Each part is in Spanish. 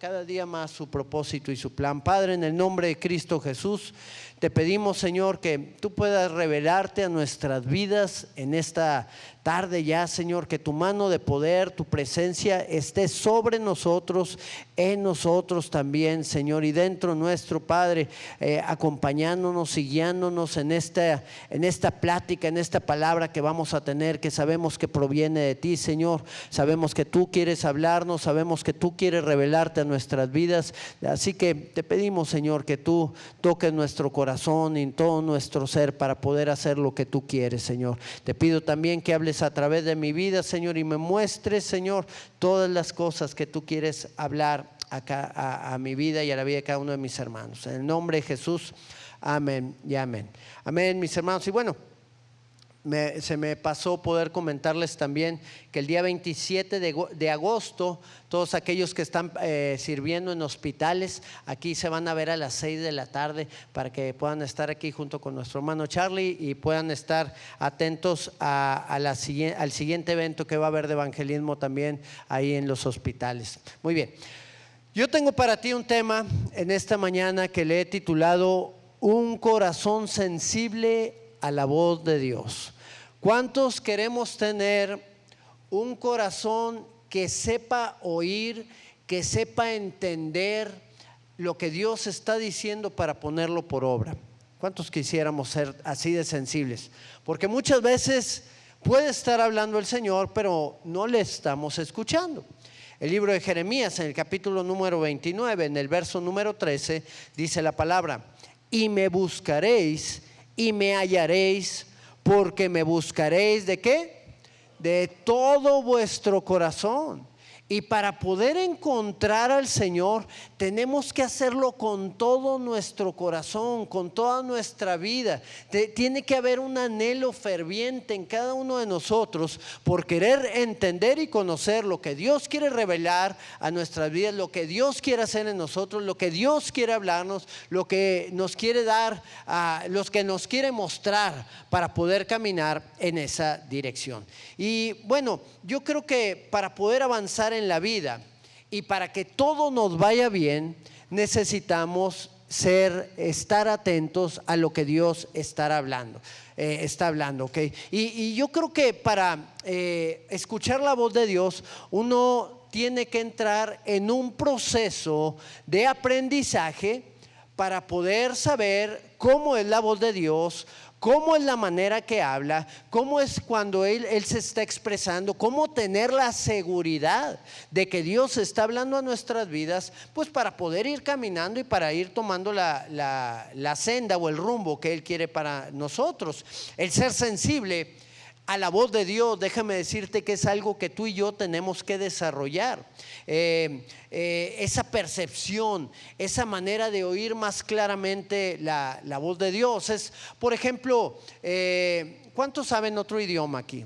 cada día más su propósito y su plan. Padre, en el nombre de Cristo Jesús, te pedimos, Señor, que tú puedas revelarte a nuestras vidas en esta tarde ya, Señor, que tu mano de poder, tu presencia esté sobre nosotros, en nosotros también, Señor, y dentro nuestro, Padre, acompañándonos y guiándonos en esta plática, en esta palabra que vamos a tener, que sabemos que proviene de ti, Señor. Sabemos que tú quieres hablarnos, sabemos que tú quieres revelarte a nuestras vidas, así que te pedimos, Señor, que tú toques nuestro corazón y en todo nuestro ser para poder hacer lo que tú quieres, Señor. Te pido también que hables a través de mi vida, Señor, y me muestres, Señor, todas las cosas que tú quieres hablar acá a mi vida y a la vida de cada uno de mis hermanos. En el nombre de Jesús, amén y amén. Amén, mis hermanos. Y bueno, se me pasó poder comentarles también que el día 27 de agosto, todos aquellos que están sirviendo en hospitales, aquí se van a ver a las 6 de la tarde para que puedan estar aquí junto con nuestro hermano Charlie y puedan estar atentos al siguiente evento que va a haber de evangelismo también ahí en los hospitales. Muy bien, yo tengo para ti un tema en esta mañana que le he titulado Un corazón sensible a la voz de Dios. ¿Cuántos queremos tener un corazón que sepa oír, que sepa entender lo que Dios está diciendo para ponerlo por obra? ¿Cuántos quisiéramos ser así de sensibles? Porque muchas veces puede estar hablando el Señor, pero no le estamos escuchando. El libro de Jeremías, en el capítulo número 29, en el verso número 13, dice la palabra: y me buscaréis y me hallaréis, porque me buscaréis ¿de qué? De todo vuestro corazón. Y para poder encontrar al Señor tenemos que hacerlo con todo nuestro corazón, con toda nuestra vida. Tiene que haber un anhelo ferviente en cada uno de nosotros por querer entender y conocer lo que Dios quiere revelar a nuestras vidas, lo que Dios quiere hacer en nosotros, lo que Dios quiere hablarnos, lo que nos quiere dar, los que nos quiere mostrar para poder caminar en esa dirección. Y bueno, yo creo que para poder avanzar en la vida y para que todo nos vaya bien, necesitamos estar atentos a lo que Dios está hablando, ¿ok? Y yo creo que para escuchar la voz de Dios, uno tiene que entrar en un proceso de aprendizaje para poder saber cómo es la voz de Dios, cómo es la manera que habla, cómo es cuando Él se está expresando, cómo tener la seguridad de que Dios está hablando a nuestras vidas, pues para poder ir caminando y para ir tomando la senda o el rumbo que Él quiere para nosotros. El ser sensible a la voz de Dios, déjame decirte que es algo que tú y yo tenemos que desarrollar. Esa percepción, esa manera de oír más claramente la voz de Dios es, por ejemplo, ¿cuántos saben otro idioma aquí?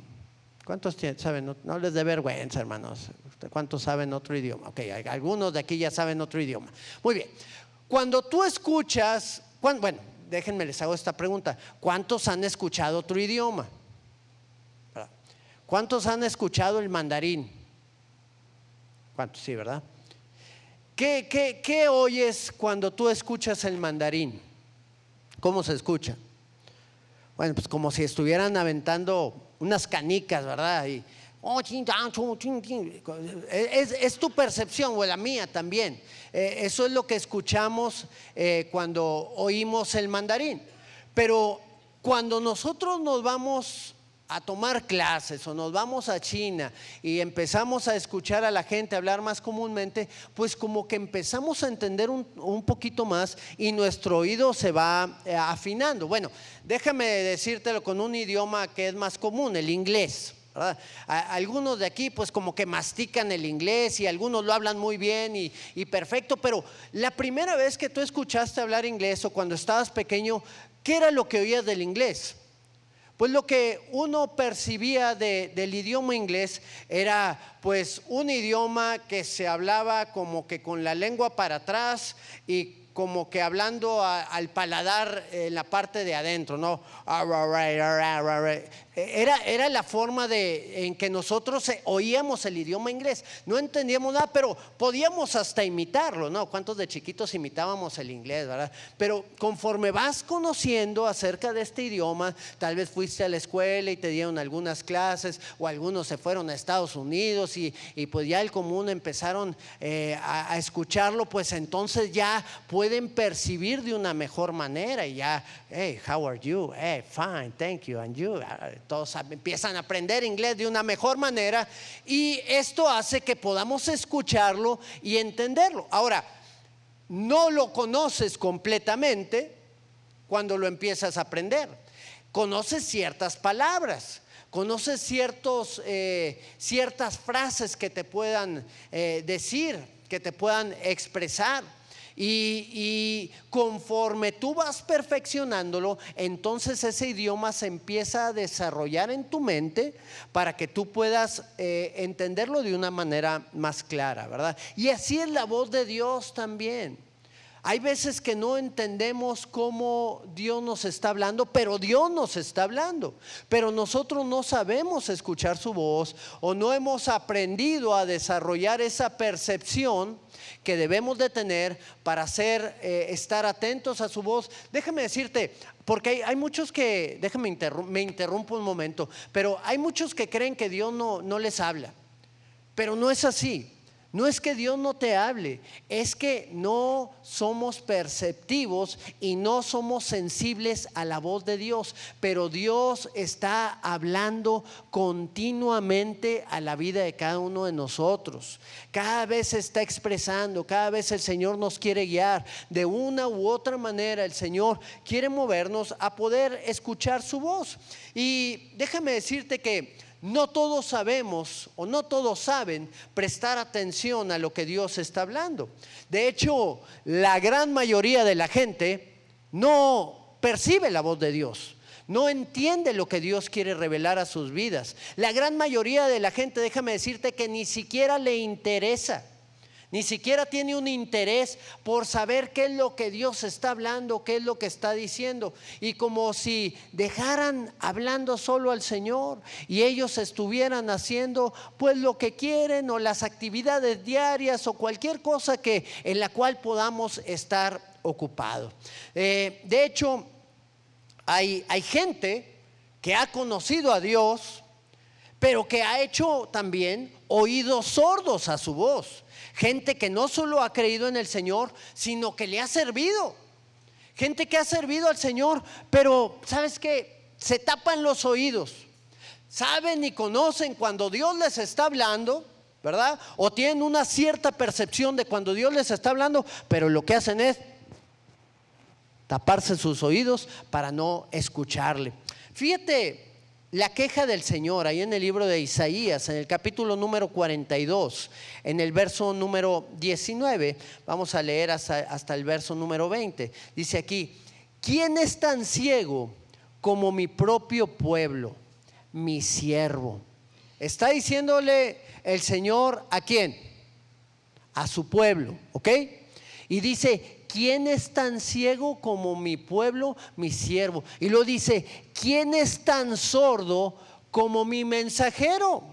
¿Cuántos saben? No les dé vergüenza, hermanos. ¿Cuántos saben otro idioma? Ok, algunos de aquí ya saben otro idioma. Muy bien, cuando tú escuchas, bueno, déjenme les hago esta pregunta: ¿cuántos han escuchado otro idioma? ¿Cuántos han escuchado el mandarín? ¿Cuántos? Sí, ¿verdad? ¿Qué oyes cuando tú escuchas el mandarín? ¿Cómo se escucha? Bueno, pues como si estuvieran aventando unas canicas, ¿verdad? Y, es tu percepción o la mía también. Eso es lo que escuchamos cuando oímos el mandarín. Pero cuando nosotros nos vamos a tomar clases o nos vamos a China y empezamos a escuchar a la gente hablar más comúnmente, pues como que empezamos a entender un poquito más y nuestro oído se va afinando. Bueno, déjame decírtelo con un idioma que es más común, el inglés, ¿verdad? Algunos de aquí pues como que mastican el inglés y algunos lo hablan muy bien y perfecto, pero la primera vez que tú escuchaste hablar inglés o cuando estabas pequeño, ¿qué era lo que oías del inglés? pues lo que uno percibía del idioma inglés era pues un idioma que se hablaba como que con la lengua para atrás y como que hablando al paladar en la parte de adentro, ¿no? Era la forma en que nosotros oíamos el idioma inglés. No entendíamos nada, pero podíamos hasta imitarlo, ¿no? ¿Cuántos de chiquitos imitábamos el inglés, verdad? Pero conforme vas conociendo acerca de este idioma, tal vez fuiste a la escuela y te dieron algunas clases, o algunos se fueron a Estados Unidos y pues ya el común empezaron a escucharlo, pues entonces ya pueden percibir de una mejor manera y ya, hey, how are you? Hey, fine, thank you, and you. Todos empiezan a aprender inglés de una mejor manera y esto hace que podamos escucharlo y entenderlo. Ahora, no lo conoces completamente cuando lo empiezas a aprender. Conoces ciertas palabras, conoces ciertas frases que te puedan decir, que te puedan expresar. Y conforme tú vas perfeccionándolo, entonces ese idioma se empieza a desarrollar en tu mente para que tú puedas entenderlo de una manera más clara, ¿verdad? Y así es la voz de Dios también. Hay veces que no entendemos cómo Dios nos está hablando, pero Dios nos está hablando. Pero nosotros no sabemos escuchar su voz o no hemos aprendido a desarrollar esa percepción que debemos de tener para estar atentos a su voz. Déjame decirte, porque hay muchos que, me interrumpo un momento, pero hay muchos que creen que Dios no les habla, pero no es así. No es que Dios no te hable, es que no somos perceptivos y no somos sensibles a la voz de Dios. Pero Dios está hablando continuamente a la vida de cada uno de nosotros. Cada vez se está expresando, cada vez el Señor nos quiere guiar. De una u otra manera el Señor quiere movernos a poder escuchar su voz. Y déjame decirte que no todos sabemos o no todos saben prestar atención a lo que Dios está hablando. De hecho, la gran mayoría de la gente no percibe la voz de Dios, no entiende lo que Dios quiere revelar a sus vidas. La gran mayoría de la gente, déjame decirte que ni siquiera le interesa. Ni siquiera tiene un interés por saber qué es lo que Dios está hablando, qué es lo que está diciendo. Y como si dejaran hablando solo al Señor y ellos estuvieran haciendo pues lo que quieren, o las actividades diarias o cualquier cosa en la cual podamos estar ocupados. De hecho, hay gente que ha conocido a Dios, pero que ha hecho también oídos sordos a su voz. Gente que no solo ha creído en el Señor, sino que le ha servido. Gente que ha servido al Señor, pero ¿sabes qué? Se tapan los oídos. Saben y conocen cuando Dios les está hablando, ¿verdad? O tienen una cierta percepción de cuando Dios les está hablando, pero lo que hacen es taparse sus oídos para no escucharle. Fíjate la queja del Señor ahí en el libro de Isaías, en el capítulo número 42, en el verso número 19, vamos a leer hasta el verso número 20. Dice aquí: ¿quién es tan ciego como mi propio pueblo, mi siervo? Está diciéndole el Señor ¿a quién? A su pueblo, ¿ok? Y dice: ¿quién es tan ciego como mi pueblo, mi siervo? Y lo dice: ¿quién es tan sordo como mi mensajero?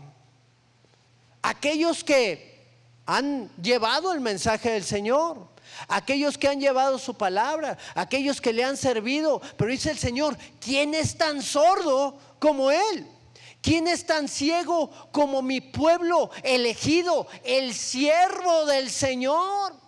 Aquellos que han llevado el mensaje del Señor, aquellos que han llevado su palabra, aquellos que le han servido. Pero dice el Señor: ¿quién es tan sordo como Él? ¿Quién es tan ciego como mi pueblo elegido, el siervo del Señor?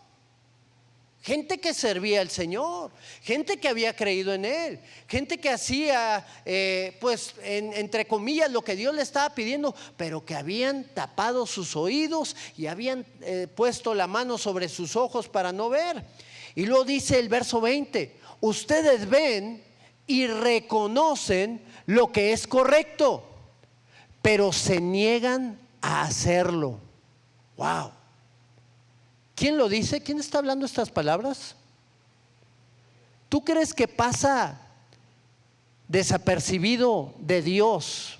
Gente que servía al Señor, gente que había creído en Él, gente que hacía entre comillas lo que Dios le estaba pidiendo, pero que habían tapado sus oídos y habían puesto la mano sobre sus ojos para no ver. Y luego dice el verso 20: ustedes ven y reconocen lo que es correcto, pero se niegan a hacerlo. Wow. ¿Quién lo dice? ¿Quién está hablando estas palabras? ¿Tú crees que pasa desapercibido de Dios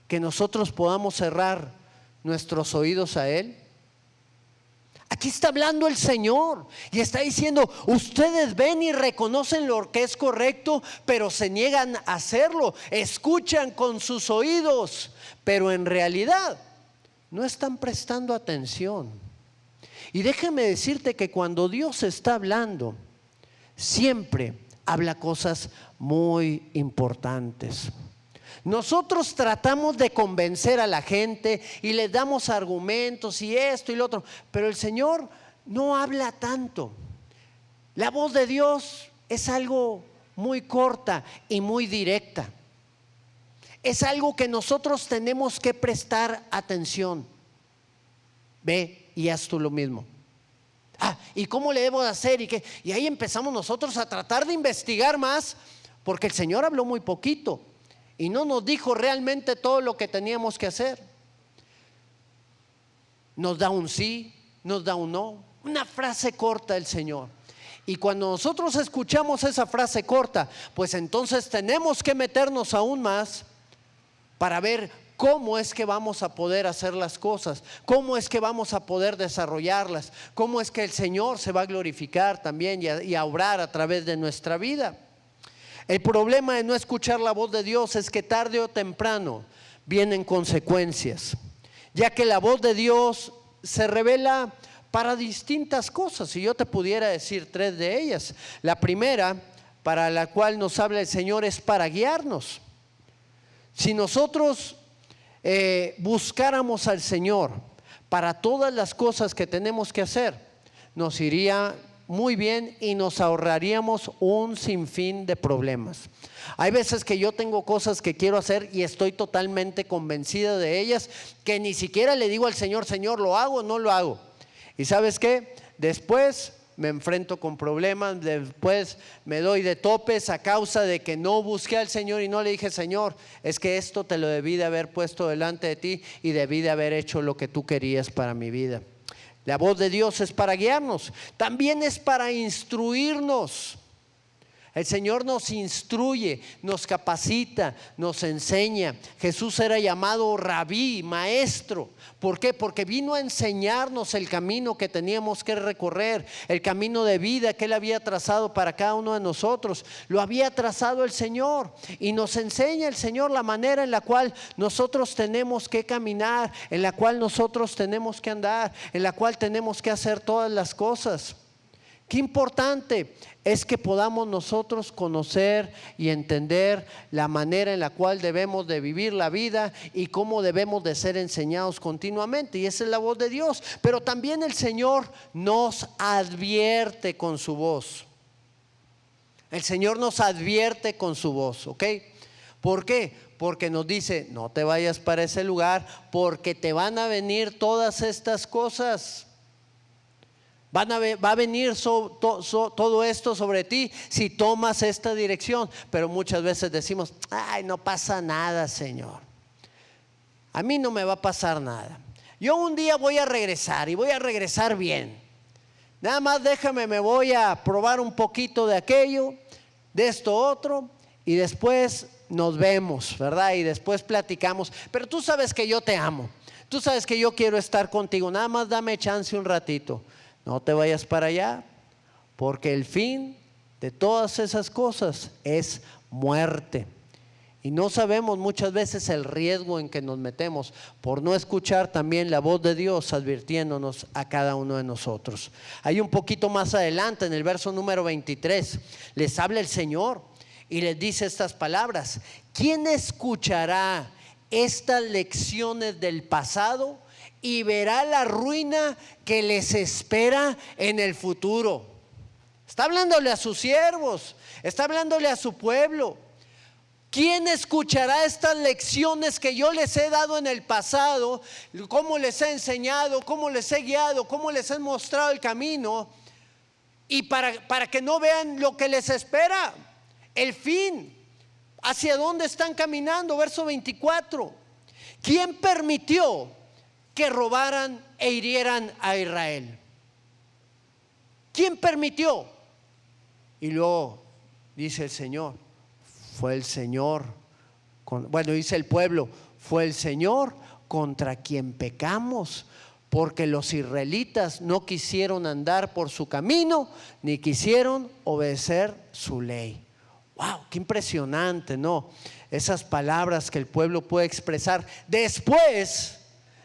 que nosotros podamos cerrar nuestros oídos a Él? Aquí está hablando el Señor y está diciendo: ustedes ven y reconocen lo que es correcto, pero se niegan a hacerlo. Escuchan con sus oídos, pero en realidad no están prestando atención. Y déjame decirte que cuando Dios está hablando, siempre habla cosas muy importantes. Nosotros tratamos de convencer a la gente y les damos argumentos y esto y lo otro, pero el Señor no habla tanto. La voz de Dios es algo muy corta y muy directa. Es algo que nosotros tenemos que prestar atención. Ve y haz tú lo mismo. ¿Y cómo le debo de hacer? Y ahí empezamos nosotros a tratar de investigar más, porque el Señor habló muy poquito y no nos dijo realmente todo lo que teníamos que hacer. Nos da un sí, nos da un no, una frase corta el Señor. Y cuando nosotros escuchamos esa frase corta, pues entonces tenemos que meternos aún más para ver cómo es que vamos a poder hacer las cosas, cómo es que vamos a poder desarrollarlas, cómo es que el Señor se va a glorificar también y a obrar a través de nuestra vida. El problema de no escuchar la voz de Dios es que tarde o temprano vienen consecuencias, ya que la voz de Dios se revela para distintas cosas, y yo te pudiera decir 3 de ellas. La primera, para la cual nos habla el Señor, es para guiarnos. Si nosotros buscáramos al Señor para todas las cosas que tenemos que hacer, nos iría muy bien y nos ahorraríamos un sinfín de problemas. Hay veces que yo tengo cosas que quiero hacer y estoy totalmente convencida de ellas, que ni siquiera le digo al Señor: Señor, ¿lo hago o no lo hago? Y ¿sabes qué? Después me enfrento con problemas, después me doy de topes a causa de que no busqué al Señor y no le dije: Señor, es que esto te lo debí de haber puesto delante de ti y debí de haber hecho lo que tú querías para mi vida. La voz de Dios es para guiarnos, también es para instruirnos. El Señor nos instruye, nos capacita, nos enseña. Jesús era llamado rabí, maestro. ¿Por qué? Porque vino a enseñarnos el camino que teníamos que recorrer, el camino de vida que Él había trazado para cada uno de nosotros. Lo había trazado el Señor y nos enseña el Señor la manera en la cual nosotros tenemos que caminar, en la cual nosotros tenemos que andar, en la cual tenemos que hacer todas las cosas. Qué importante es que podamos nosotros conocer y entender la manera en la cual debemos de vivir la vida y cómo debemos de ser enseñados continuamente, y esa es la voz de Dios. Pero también el Señor nos advierte con su voz. El Señor nos advierte con su voz, ¿ok? ¿Por qué? Porque nos dice: no te vayas para ese lugar, porque te van a venir todas estas cosas. Va a venir todo esto sobre ti si tomas esta dirección. Pero muchas veces decimos: ay, no pasa nada, Señor, a mí no me va a pasar nada, yo un día voy a regresar y voy a regresar bien, nada más déjame, me voy a probar un poquito de aquello, de esto otro, y después nos vemos, ¿verdad? Y después platicamos, pero tú sabes que yo te amo, tú sabes que yo quiero estar contigo, nada más dame chance un ratito. No te vayas para allá, porque el fin de todas esas cosas es muerte. Y no sabemos muchas veces el riesgo en que nos metemos por no escuchar también la voz de Dios advirtiéndonos a cada uno de nosotros. Hay un poquito más adelante, en el verso número 23, les habla el Señor y les dice estas palabras: ¿quién escuchará estas lecciones del pasado y verá la ruina que les espera en el futuro? Está hablándole a sus siervos, está hablándole a su pueblo. ¿Quién escuchará estas lecciones que yo les he dado en el pasado? Cómo les he enseñado, cómo les he guiado, cómo les he mostrado el camino, y para que no vean lo que les espera, el fin, hacia dónde están caminando. Verso 24: ¿quién permitió que robaran e hirieran a Israel? ¿Quién permitió? Y luego dice el Señor: fue el Señor, bueno, dice el pueblo, fue el Señor contra quien pecamos, porque los israelitas no quisieron andar por su camino, ni quisieron obedecer su ley. ¡Wow! ¡Qué impresionante!, ¿no? Esas palabras que el pueblo puede expresar después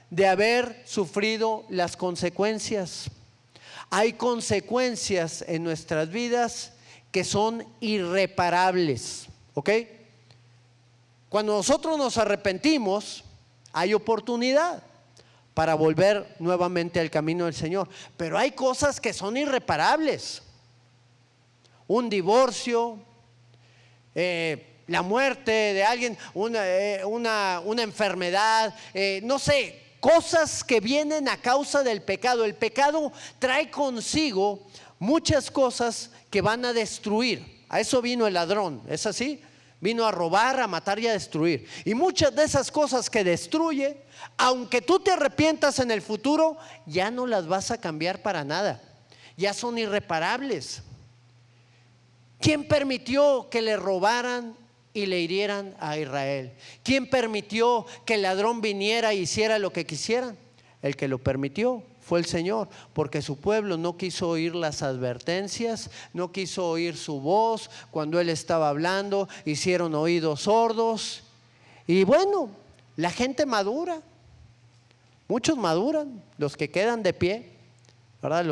de haber sufrido las consecuencias. Hay consecuencias en nuestras vidas que son irreparables, ¿ok? Cuando nosotros nos arrepentimos, hay oportunidad para volver nuevamente al camino del Señor, pero hay cosas que son irreparables. Un divorcio, la muerte de alguien, una enfermedad, no sé, cosas que vienen a causa del pecado. El pecado trae consigo muchas cosas que van a destruir. A eso vino el ladrón, ¿es así? Vino a robar, a matar y a destruir. Y muchas de esas cosas que destruye, aunque tú te arrepientas en el futuro, ya no las vas a cambiar para nada. Ya son irreparables. ¿Quién permitió que le robaran y le hirieran a Israel? ¿Quién permitió que el ladrón viniera e hiciera lo que quisieran? El que lo permitió fue el Señor, porque su pueblo no quiso oír las advertencias, no quiso oír su voz cuando Él estaba hablando, hicieron oídos sordos. Y bueno, la gente madura, muchos maduran, los que quedan de pie, ¿verdad?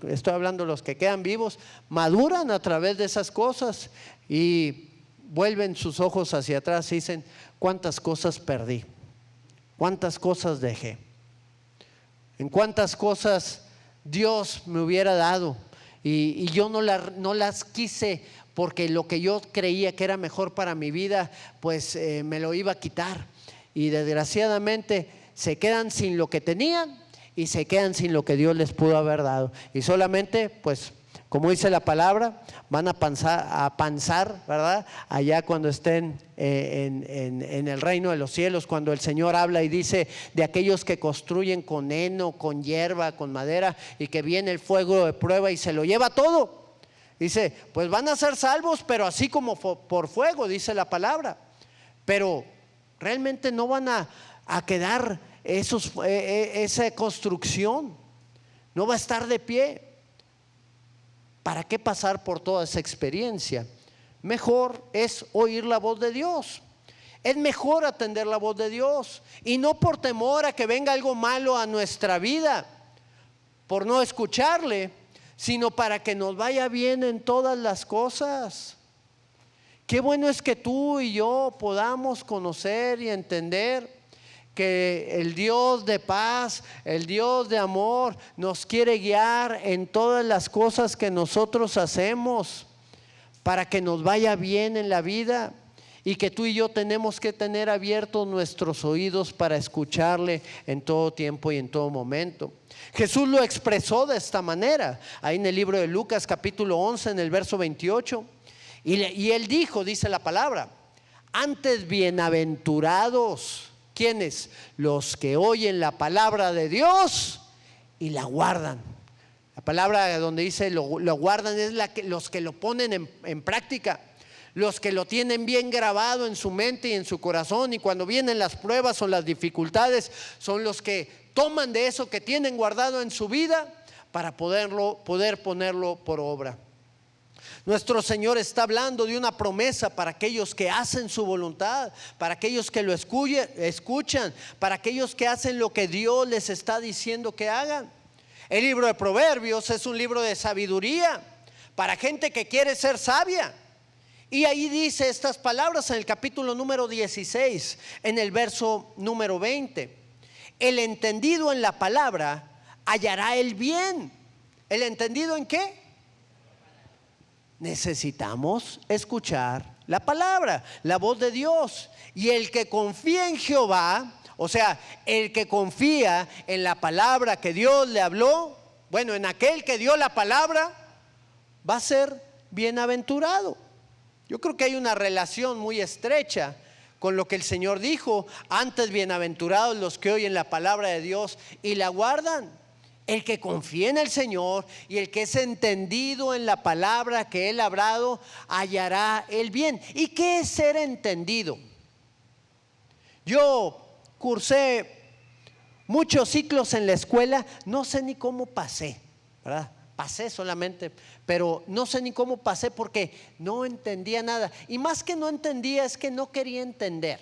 Estoy hablando de los que quedan vivos, maduran a través de esas cosas y vuelven sus ojos hacia atrás y dicen: ¿cuántas cosas perdí? ¿Cuántas cosas dejé? ¿En cuántas cosas Dios me hubiera dado? Y yo no las quise, porque lo que yo creía que era mejor para mi vida, pues me lo iba a quitar. Y desgraciadamente se quedan sin lo que tenían y se quedan sin lo que Dios les pudo haber dado. Y solamente, pues, como dice la palabra, van a panzar, ¿verdad? Allá cuando estén en el reino de los cielos, cuando el Señor habla y dice de aquellos que construyen con heno, con hierba, con madera, y que viene el fuego de prueba y se lo lleva todo. Dice, pues van a ser salvos, pero así como por fuego, dice la palabra. Pero realmente no van a quedar esa construcción, no va a estar de pie. ¿Para qué pasar por toda esa experiencia? Mejor es oír la voz de Dios. Es mejor atender la voz de Dios, y no por temor a que venga algo malo a nuestra vida, por no escucharle, sino para que nos vaya bien en todas las cosas. Qué bueno es que tú y yo podamos conocer y entender que el Dios de paz, el Dios de amor, nos quiere guiar en todas las cosas que nosotros hacemos para que nos vaya bien en la vida, y que tú y yo tenemos que tener abiertos nuestros oídos para escucharle en todo tiempo y en todo momento. Jesús lo expresó de esta manera, ahí en el libro de Lucas capítulo 11, en el verso 28, y Él dijo, dice la palabra: antes bienaventurados. ¿Quiénes? Los que oyen la palabra de Dios y la guardan. La palabra donde dice lo guardan es los que lo ponen en práctica, los que lo tienen bien grabado en su mente y en su corazón, y cuando vienen las pruebas o las dificultades, son los que toman de eso que tienen guardado en su vida para poder ponerlo por obra. Nuestro Señor está hablando de una promesa para aquellos que hacen su voluntad, para aquellos que lo escuchan, para aquellos que hacen lo que Dios les está diciendo que hagan. El libro de Proverbios es un libro de sabiduría para gente que quiere ser sabia. Y ahí dice estas palabras en el capítulo número 16, en el verso número 20: el entendido en la palabra hallará el bien. ¿El entendido en qué? Necesitamos escuchar la palabra, la voz de Dios. Y el que confía en Jehová, o sea, el que confía en la palabra que Dios le habló, bueno, en aquel que dio la palabra, va a ser bienaventurado. Yo creo que hay una relación muy estrecha con lo que el Señor dijo: antes bienaventurados los que oyen la palabra de Dios y la guardan. El que confía en el Señor y el que es entendido en la palabra que Él ha hablado, hallará el bien. ¿Y qué es ser entendido? Yo cursé muchos ciclos en la escuela, no sé ni cómo pasé, ¿verdad? Pasé solamente, pero no sé ni cómo pasé porque no entendía nada. Y más que no entendía, es que no quería entender.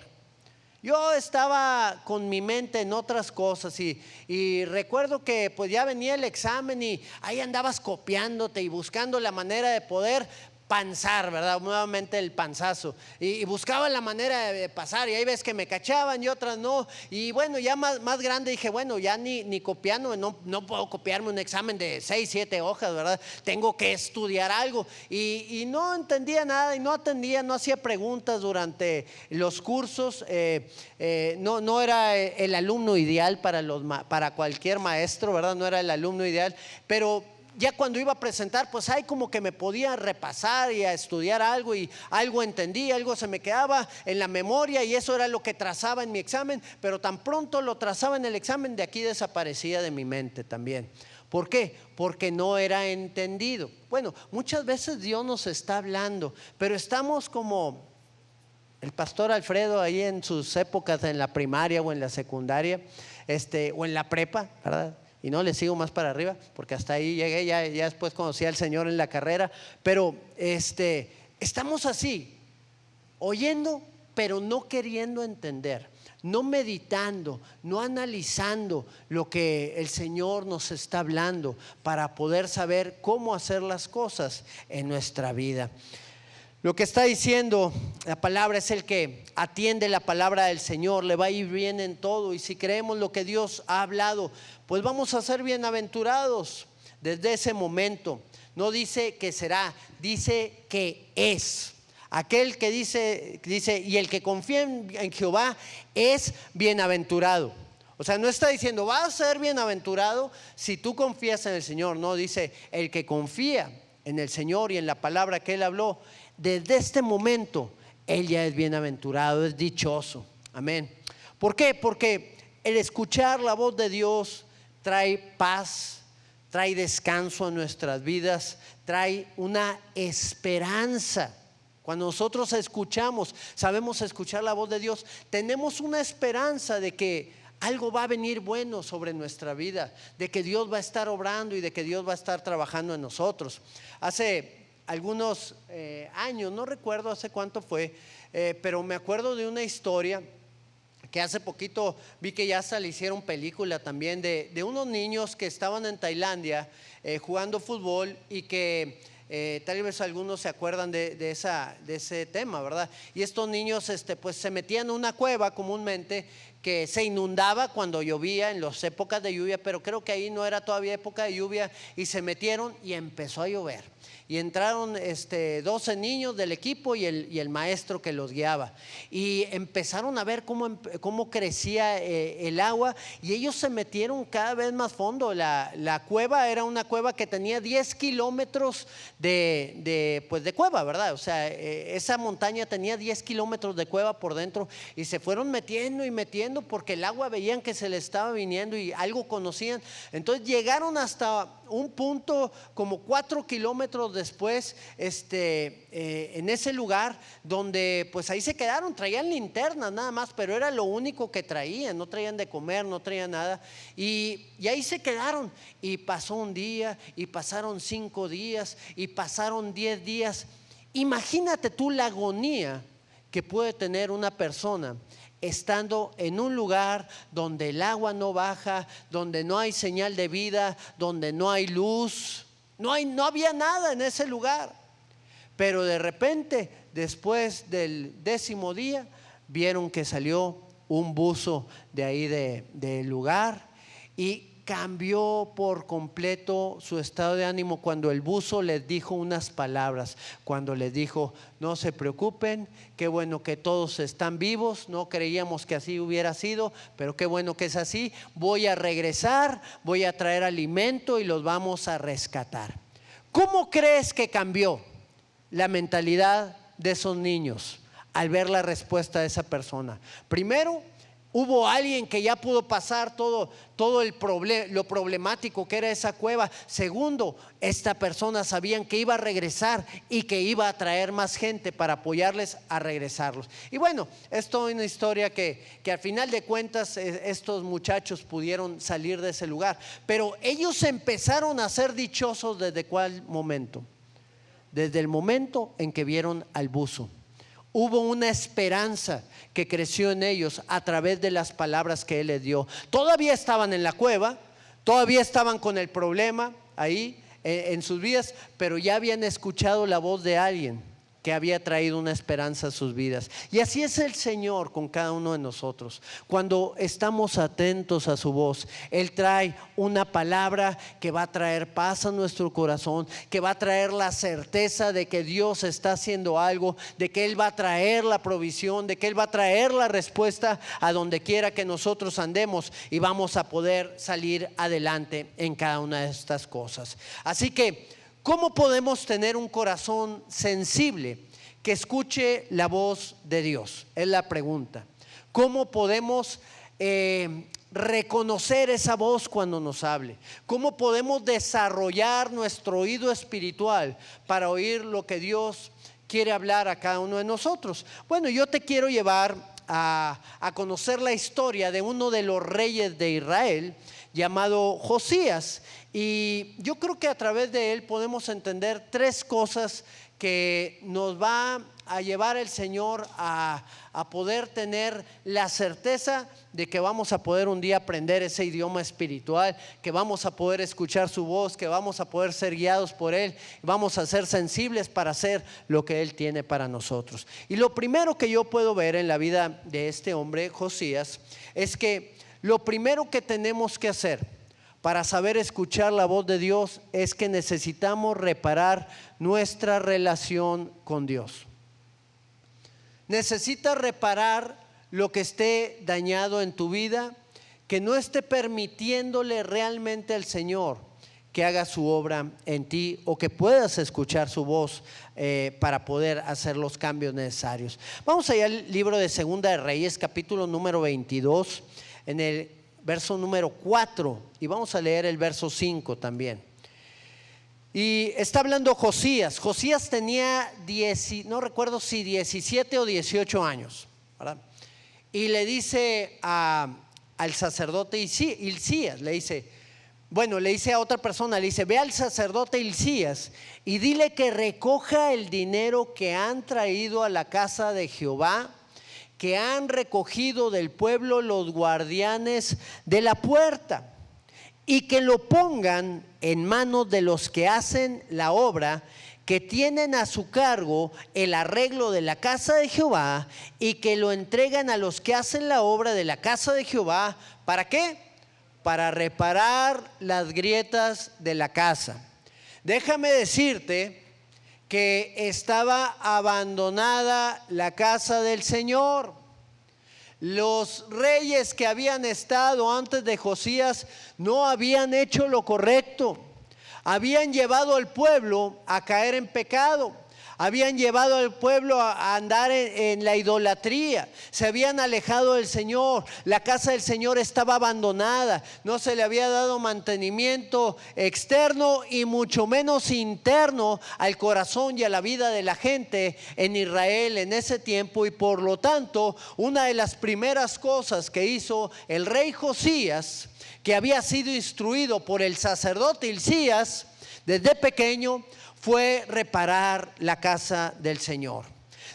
Yo estaba con mi mente en otras cosas y recuerdo que pues ya venía el examen y ahí andabas copiándote y buscando la manera de poder panzar, ¿verdad? Nuevamente el panzazo. Y buscaba la manera de pasar y hay veces que me cachaban y otras no. Y bueno, ya más grande dije, bueno, ya ni copiando, no puedo copiarme un examen de 6, 7 hojas, ¿verdad? Tengo que estudiar algo. Y no entendía nada y no atendía, no hacía preguntas durante los cursos. No era el alumno ideal para cualquier maestro, ¿verdad? No era el alumno ideal, pero ya cuando iba a presentar, pues ahí como que me podía repasar y a estudiar algo y algo entendí, algo se me quedaba en la memoria y eso era lo que trazaba en mi examen, pero tan pronto lo trazaba en el examen, de aquí desaparecía de mi mente también. ¿Por qué? Porque no era entendido. Bueno, muchas veces Dios nos está hablando, pero estamos como el pastor Alfredo ahí en sus épocas en la primaria o en la secundaria, o en la prepa, ¿verdad? Y no le sigo más para arriba porque hasta ahí llegué, ya después conocí al Señor en la carrera, pero estamos así, oyendo pero no queriendo entender, no meditando, no analizando lo que el Señor nos está hablando para poder saber cómo hacer las cosas en nuestra vida. Lo que está diciendo la palabra es el que atiende la palabra del Señor, le va a ir bien en todo. Y si creemos lo que Dios ha hablado, pues vamos a ser bienaventurados desde ese momento. No dice que será, dice que es. Aquel que dice y el que confía en Jehová es bienaventurado. O sea, no está diciendo vas a ser bienaventurado si tú confías en el Señor. No, dice el que confía en el Señor y en la palabra que Él habló, desde este momento él ya es bienaventurado, es dichoso. Amén. ¿Por qué? Porque el escuchar la voz de Dios trae paz, trae descanso a nuestras vidas, trae una esperanza. Cuando nosotros escuchamos, sabemos escuchar la voz de Dios, tenemos una esperanza de que algo va a venir bueno sobre nuestra vida, de que Dios va a estar obrando y de que Dios va a estar trabajando en nosotros. Hace algunos años, no recuerdo hace cuánto fue, pero me acuerdo de una historia que hace poquito vi que ya se le hicieron película también de unos niños que estaban en Tailandia jugando fútbol y que tal vez algunos se acuerdan de ese tema, ¿verdad? Y estos niños pues se metían en una cueva comúnmente que se inundaba cuando llovía, en las épocas de lluvia, pero creo que ahí no era todavía época de lluvia, y se metieron y empezó a llover. Y entraron 12 niños del equipo y el maestro que los guiaba. Y empezaron a ver cómo crecía el agua, y ellos se metieron cada vez más fondo. La cueva era una cueva que tenía 10 kilómetros de cueva, ¿verdad? O sea, esa montaña tenía 10 kilómetros de cueva por dentro, y se fueron metiendo y metiendo porque el agua veían que se les estaba viniendo y algo conocían. Entonces llegaron hasta un punto como 4 kilómetros después en ese lugar donde pues ahí se quedaron. Traían linternas nada más, pero era lo único que traían, no traían de comer, no traían nada, y ahí se quedaron. Y pasó un día y pasaron 5 días y pasaron 10 días. Imagínate tú la agonía que puede tener una persona estando en un lugar donde el agua no baja, donde no hay señal de vida, donde no hay luz, no había nada en ese lugar. Pero de repente, después del 10º día, vieron que salió un buzo de ahí del lugar, y cambió por completo su estado de ánimo cuando el buzo les dijo unas palabras, cuando les dijo: no se preocupen, qué bueno que todos están vivos, no creíamos que así hubiera sido, pero qué bueno que es así, voy a regresar, voy a traer alimento y los vamos a rescatar. ¿Cómo crees que cambió la mentalidad de esos niños al ver la respuesta de esa persona? Primero, Hubo alguien que ya pudo pasar todo lo problemático que era esa cueva. Segundo, esta persona sabían que iba a regresar y que iba a traer más gente para apoyarles a regresarlos. Y bueno, esto es una historia que al final de cuentas estos muchachos pudieron salir de ese lugar. Pero ellos empezaron a ser dichosos ¿desde cuál momento? Desde el momento en que vieron al buzo. Hubo una esperanza que creció en ellos a través de las palabras que Él les dio. Todavía estaban en la cueva, todavía estaban con el problema ahí en sus vidas, pero ya habían escuchado la voz de alguien que había traído una esperanza a sus vidas. Y así es el Señor con cada uno de nosotros. Cuando estamos atentos a su voz, Él trae una palabra que va a traer paz a nuestro corazón, que va a traer la certeza de que Dios está haciendo algo, de que Él va a traer la provisión, de que Él va a traer la respuesta a donde quiera que nosotros andemos, y vamos a poder salir adelante en cada una de estas cosas. Así que, ¿cómo podemos tener un corazón sensible que escuche la voz de Dios? Es la pregunta. ¿Cómo podemos reconocer esa voz cuando nos hable? ¿Cómo podemos desarrollar nuestro oído espiritual para oír lo que Dios quiere hablar a cada uno de nosotros? Bueno, yo te quiero llevar a conocer la historia de uno de los reyes de Israel llamado Josías. Y yo creo que a través de él podemos entender tres cosas que nos va a llevar el Señor a poder tener la certeza de que vamos a poder un día aprender ese idioma espiritual, que vamos a poder escuchar su voz, que vamos a poder ser guiados por Él, vamos a ser sensibles para hacer lo que Él tiene para nosotros. Y lo primero que yo puedo ver en la vida de este hombre, Josías, es que lo primero que tenemos que hacer para saber escuchar la voz de Dios es que necesitamos reparar nuestra relación con Dios. Necesitas reparar lo que esté dañado en tu vida, que no esté permitiéndole realmente al Señor que haga su obra en ti, o que puedas escuchar su voz para poder hacer los cambios necesarios. Vamos allá al libro de Segunda de Reyes, capítulo número 22, en el verso número 4, y vamos a leer el verso 5 también. Y está hablando Josías. Josías tenía no recuerdo si 17 o 18 años, ¿verdad? Y le dice al sacerdote Hilcías, le dice a otra persona, le dice: ve al sacerdote Hilcías y dile que recoja el dinero que han traído a la casa de Jehová, que han recogido del pueblo los guardianes de la puerta, y que lo pongan en manos de los que hacen la obra, que tienen a su cargo el arreglo de la casa de Jehová, y que lo entregan a los que hacen la obra de la casa de Jehová. ¿Para qué? Para reparar las grietas de la casa. Déjame decirte que estaba abandonada la casa del Señor. Los reyes que habían estado antes de Josías no habían hecho lo correcto. Habían llevado al pueblo a caer en pecado. Habían llevado al pueblo a andar en la idolatría. Se habían alejado del Señor. La casa del Señor estaba abandonada. No se le había dado mantenimiento externo y mucho menos interno al corazón y a la vida de la gente en Israel en ese tiempo. Y por lo tanto, una de las primeras cosas que hizo el rey Josías, que había sido instruido por el sacerdote Hilcías desde pequeño, fue reparar la casa del Señor.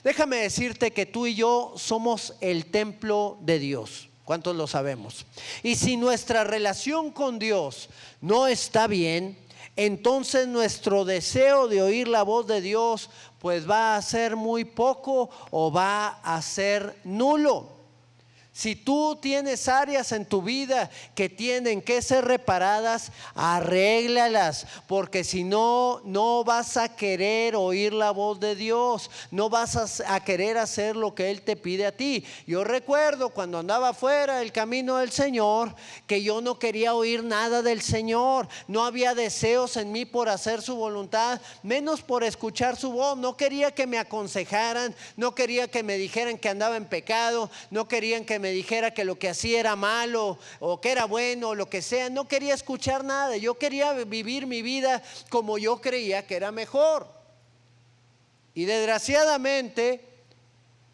Déjame decirte que tú y yo somos el templo de Dios. ¿Cuántos lo sabemos? Y si nuestra relación con Dios no está bien, entonces nuestro deseo de oír la voz de Dios pues va a ser muy poco o va a ser nulo. Si tú tienes áreas en tu vida que tienen que ser reparadas, arréglalas, porque si no, no vas a querer oír la voz de Dios, no vas a querer hacer lo que Él te pide a ti. Yo recuerdo cuando andaba fuera del camino del Señor, que yo no quería oír nada del Señor, no había deseos en mí por hacer su voluntad, menos por escuchar su voz. No quería que me aconsejaran, no quería que me dijeran que andaba en pecado, no querían que me me dijera que lo que hacía era malo o que era bueno o lo que sea. No quería escuchar nada. Yo quería vivir mi vida como yo creía que era mejor. Y desgraciadamente,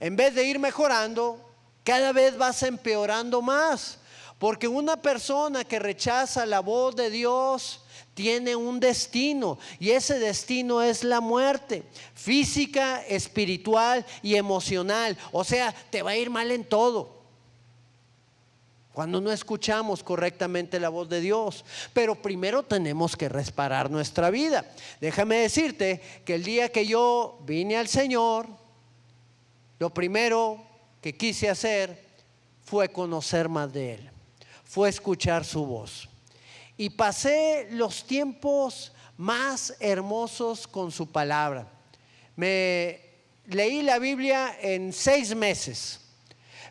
en vez de ir mejorando, cada vez vas empeorando más. Porque una persona que rechaza la voz de Dios tiene un destino, y ese destino es la muerte física, espiritual y emocional. O sea, te va a ir mal en todo cuando no escuchamos correctamente la voz de Dios. Pero primero tenemos que reparar nuestra vida. Déjame decirte que el día que yo vine al Señor, lo primero que quise hacer fue conocer más de Él, fue escuchar su voz. Y pasé los tiempos más hermosos con su palabra. Me leí la Biblia en 6 meses.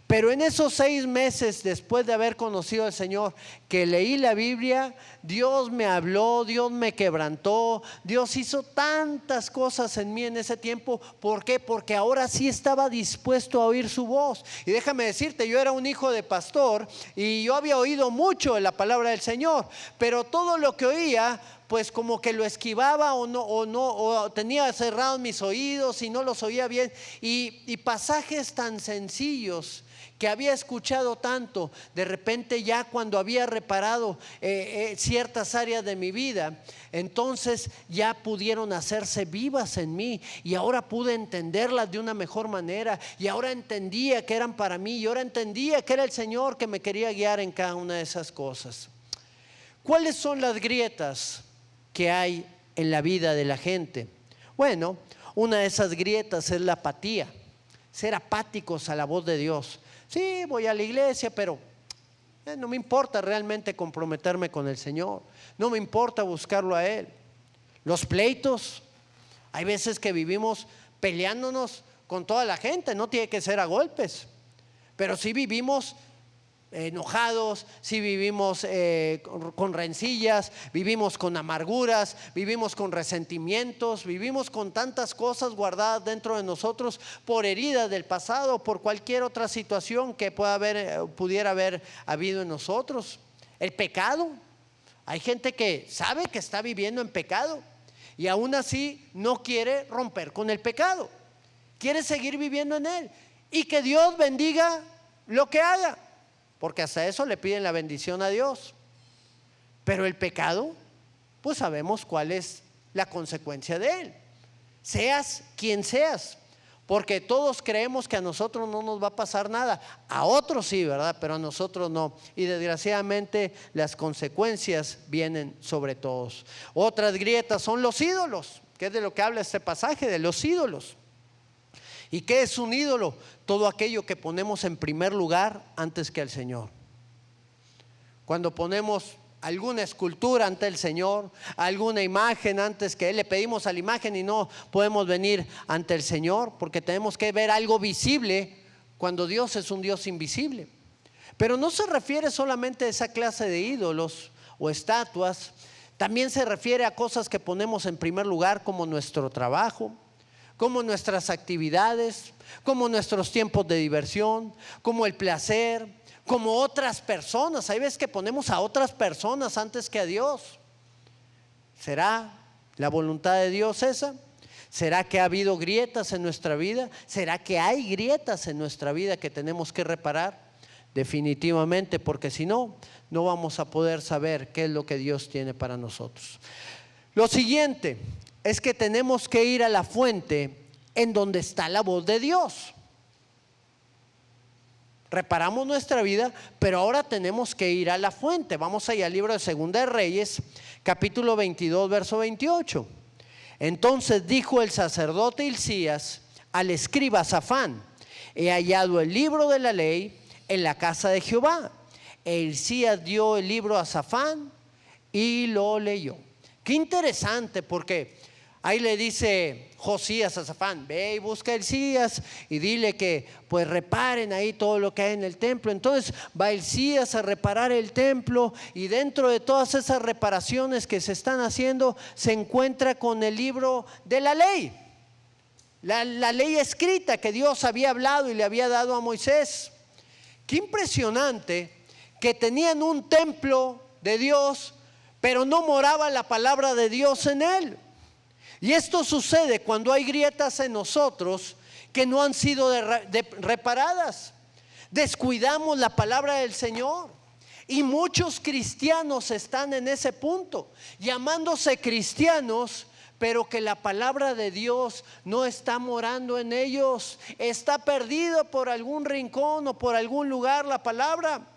Pero en esos 6 meses, después de haber conocido al Señor, que leí la Biblia, Dios me habló, Dios me quebrantó, Dios hizo tantas cosas en mí en ese tiempo. ¿Por qué? Porque ahora sí estaba dispuesto a oír su voz. Y déjame decirte, yo era un hijo de pastor y yo había oído mucho de la palabra del Señor, pero todo lo que oía, pues como que lo esquivaba o tenía cerrados mis oídos y no los oía bien. Y pasajes tan sencillos que había escuchado tanto, de repente ya cuando había reparado ciertas áreas de mi vida, entonces ya pudieron hacerse vivas en mí, y ahora pude entenderlas de una mejor manera, y ahora entendía que eran para mí, y ahora entendía que era el Señor que me quería guiar en cada una de esas cosas. ¿Cuáles son las grietas que hay en la vida de la gente? Bueno, una de esas grietas es la apatía, ser apáticos a la voz de Dios. Sí, voy a la iglesia, pero no me importa realmente comprometerme con el Señor, no me importa buscarlo a Él. Los pleitos, hay veces que vivimos peleándonos con toda la gente, no tiene que ser a golpes, pero sí vivimos enojados, si vivimos con rencillas, vivimos con amarguras, vivimos con resentimientos, vivimos con tantas cosas guardadas dentro de nosotros por heridas del pasado, por cualquier otra situación que pudiera haber habido en nosotros. El pecado, hay gente que sabe que está viviendo en pecado y aún así no quiere romper con el pecado, quiere seguir viviendo en él y que Dios bendiga lo que haga, porque hasta eso le piden la bendición a Dios. Pero el pecado, pues sabemos cuál es la consecuencia de él, seas quien seas, porque todos creemos que a nosotros no nos va a pasar nada, a otros sí, ¿verdad? Pero a nosotros no, y desgraciadamente las consecuencias vienen sobre todos. Otras grietas son los ídolos, que es de lo que habla este pasaje, de los ídolos. ¿Y qué es un ídolo? Todo aquello que ponemos en primer lugar antes que al Señor. Cuando ponemos alguna escultura ante el Señor, alguna imagen antes que Él, le pedimos a la imagen y no podemos venir ante el Señor porque tenemos que ver algo visible cuando Dios es un Dios invisible. Pero no se refiere solamente a esa clase de ídolos o estatuas, también se refiere a cosas que ponemos en primer lugar, como nuestro trabajo, como nuestras actividades, como nuestros tiempos de diversión, como el placer, como otras personas. Hay veces que ponemos a otras personas antes que a Dios. ¿Será la voluntad de Dios esa? ¿Será que ha habido grietas en nuestra vida? ¿Será que hay grietas en nuestra vida que tenemos que reparar? Definitivamente, porque si no, no vamos a poder saber qué es lo que Dios tiene para nosotros. Lo siguiente es que tenemos que ir a la fuente en donde está la voz de Dios. Reparamos nuestra vida, pero ahora tenemos que ir a la fuente. Vamos allá al libro de Segunda de Reyes, capítulo 22, verso 28. Entonces dijo el sacerdote Hilcías al escriba Safán: he hallado el libro de la ley en la casa de Jehová. E Hilcías dio el libro a Safán y lo leyó. Qué interesante, porque ahí le dice Josías a Safán: ve y busca a Hilcías y dile que pues reparen ahí todo lo que hay en el templo. Entonces va Hilcías a reparar el templo, y dentro de todas esas reparaciones que se están haciendo se encuentra con el libro de la ley, la ley escrita que Dios había hablado y le había dado a Moisés, Qué impresionante que tenían un templo de Dios, pero no moraba la palabra de Dios en él. Y esto sucede cuando hay grietas en nosotros que no han sido reparadas. Descuidamos la palabra del Señor. Y muchos cristianos están en ese punto, llamándose cristianos, pero que la palabra de Dios no está morando en ellos. Está perdido por algún rincón o por algún lugar la palabra.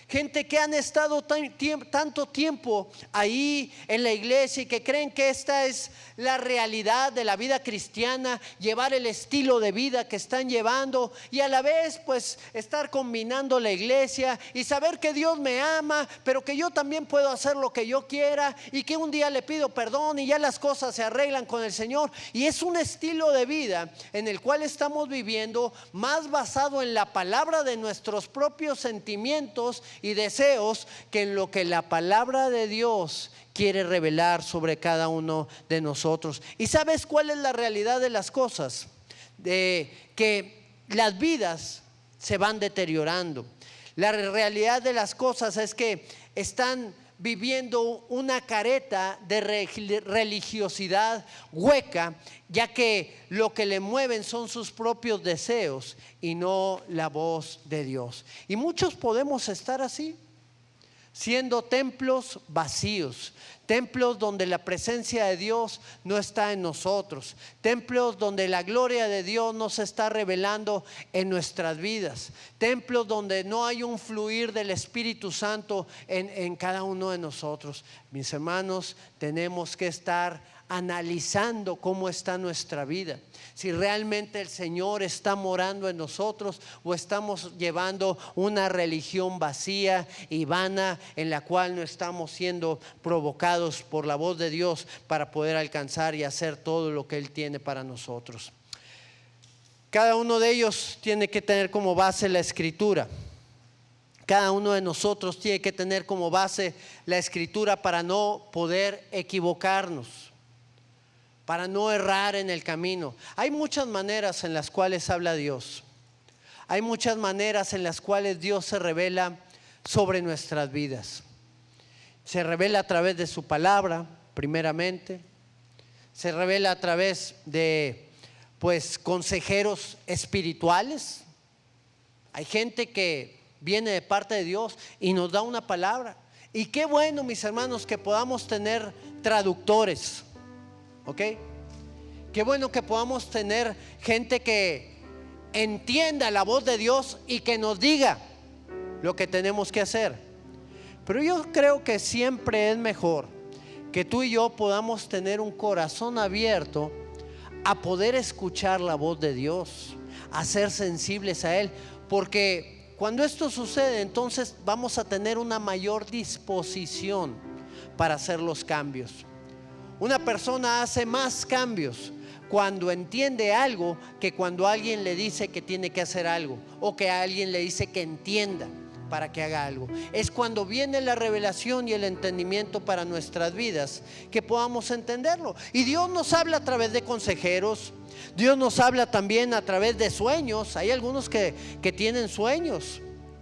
Gente que han estado tanto tiempo ahí en la iglesia y que creen que esta es la realidad de la vida cristiana, llevar el estilo de vida que están llevando y a la vez pues estar combinando la iglesia y saber que Dios me ama, pero que yo también puedo hacer lo que yo quiera y que un día le pido perdón y ya las cosas se arreglan con el Señor. Y es un estilo de vida en el cual estamos viviendo más basado en la palabra de nuestros propios sentimientos y deseos que en lo que la palabra de Dios quiere revelar sobre cada uno de nosotros. ¿Y sabes cuál es la realidad de las cosas? De que las vidas se van deteriorando. La realidad de las cosas es que están viviendo una careta de religiosidad hueca, ya que lo que le mueven son sus propios deseos y no la voz de Dios. Y muchos podemos estar así, siendo templos vacíos, templos donde la presencia de Dios no está en nosotros, templos donde la gloria de Dios no se está revelando en nuestras vidas, templos donde no hay un fluir del Espíritu Santo en cada uno de nosotros. Mis hermanos, tenemos que estar analizando cómo está nuestra vida, si realmente el Señor está morando en nosotros o estamos llevando una religión vacía y vana en la cual no estamos siendo provocados por la voz de Dios para poder alcanzar y hacer todo lo que Él tiene para nosotros. Cada uno de ellos tiene que tener como base la Escritura. Cada uno de nosotros tiene que tener como base la Escritura para no poder equivocarnos, para no errar en el camino. Hay muchas maneras en las cuales habla Dios. Hay muchas maneras en las cuales Dios se revela sobre nuestras vidas. Se revela a través de su palabra, primeramente. Se revela a través de, consejeros espirituales. Hay gente que viene de parte de Dios y nos da una palabra. Y qué bueno, mis hermanos, que podamos tener traductores. ¿Ok? Qué bueno que podamos tener gente que entienda la voz de Dios y que nos diga lo que tenemos que hacer. Pero yo creo que siempre es mejor que tú y yo podamos tener un corazón abierto a poder escuchar la voz de Dios, a ser sensibles a Él, porque cuando esto sucede, entonces vamos a tener una mayor disposición para hacer los cambios. Una persona hace más cambios cuando entiende algo que cuando alguien le dice que tiene que hacer algo o que alguien le dice que entienda para que haga algo. Es cuando viene la revelación y el entendimiento para nuestras vidas que podamos entenderlo. Y Dios nos habla a través de consejeros. Dios nos habla también a través de sueños. Hay algunos que tienen sueños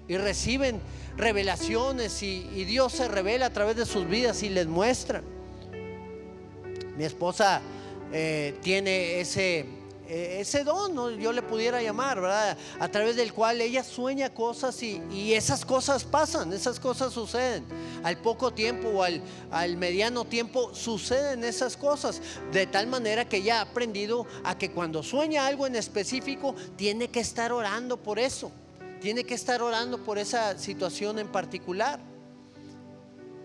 y reciben revelaciones y Dios se revela a través de sus vidas y les muestra. Mi esposa tiene ese don, ¿no? Yo le pudiera llamar, ¿verdad? A través del cual ella sueña cosas y esas cosas pasan, esas cosas suceden. Al poco tiempo o al mediano tiempo suceden esas cosas, de tal manera que ella ha aprendido a que cuando sueña algo en específico tiene que estar orando por eso, tiene que estar orando por esa situación en particular.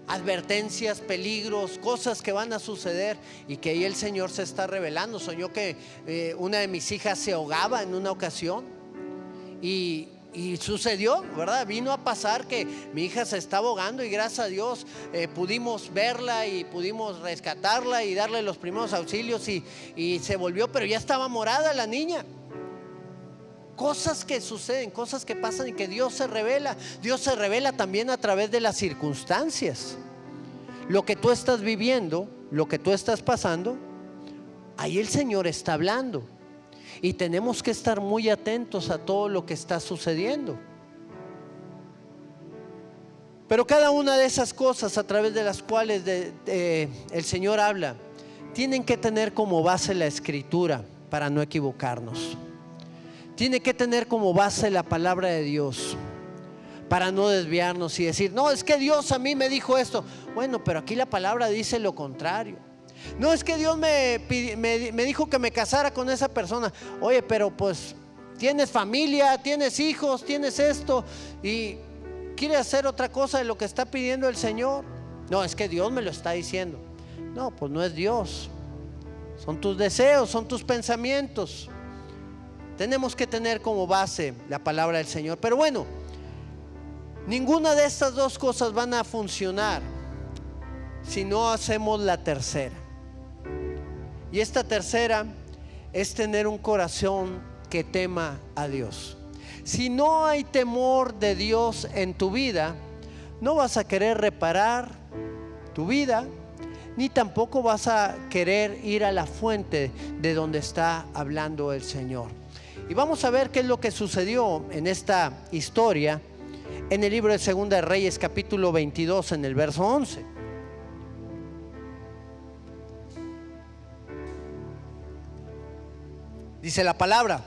Advertencias, peligros, cosas que van a suceder y que ahí el Señor se está revelando. Soñó que una de mis hijas se ahogaba en una ocasión y sucedió, ¿verdad? Vino a pasar que mi hija se estaba ahogando y gracias a Dios pudimos verla y pudimos rescatarla y darle los primeros auxilios y se volvió, pero ya estaba morada la niña. Cosas que suceden, cosas que pasan y que Dios se revela. Dios se revela también a través de las circunstancias. Lo que tú estás viviendo, lo que tú estás pasando, ahí el Señor está hablando. Y tenemos que estar muy atentos a todo lo que está sucediendo. Pero cada una de esas cosas a través de las cuales el Señor habla, tienen que tener como base la Escritura para no equivocarnos. Tiene que tener como base la palabra de Dios para no desviarnos y decir, no, es que Dios a mí me dijo esto. Bueno, pero aquí la palabra dice lo contrario. No, es que Dios me dijo que me casara con esa persona. Oye, pero pues tienes familia, tienes hijos, tienes esto y quieres hacer otra cosa de lo que está pidiendo el Señor. No, es que Dios me lo está diciendo. No, pues no es Dios. Son tus deseos, son tus pensamientos. Tenemos que tener como base la palabra del Señor. Pero bueno, ninguna de estas dos cosas van a funcionar si no hacemos la tercera. Y esta tercera es tener un corazón que tema a Dios. Si no hay temor de Dios en tu vida, no vas a querer reparar tu vida, ni tampoco vas a querer ir a la fuente de donde está hablando el Señor. Y vamos a ver qué es lo que sucedió en esta historia en el libro de Segunda de Reyes, capítulo 22, en el verso 11. Dice la palabra: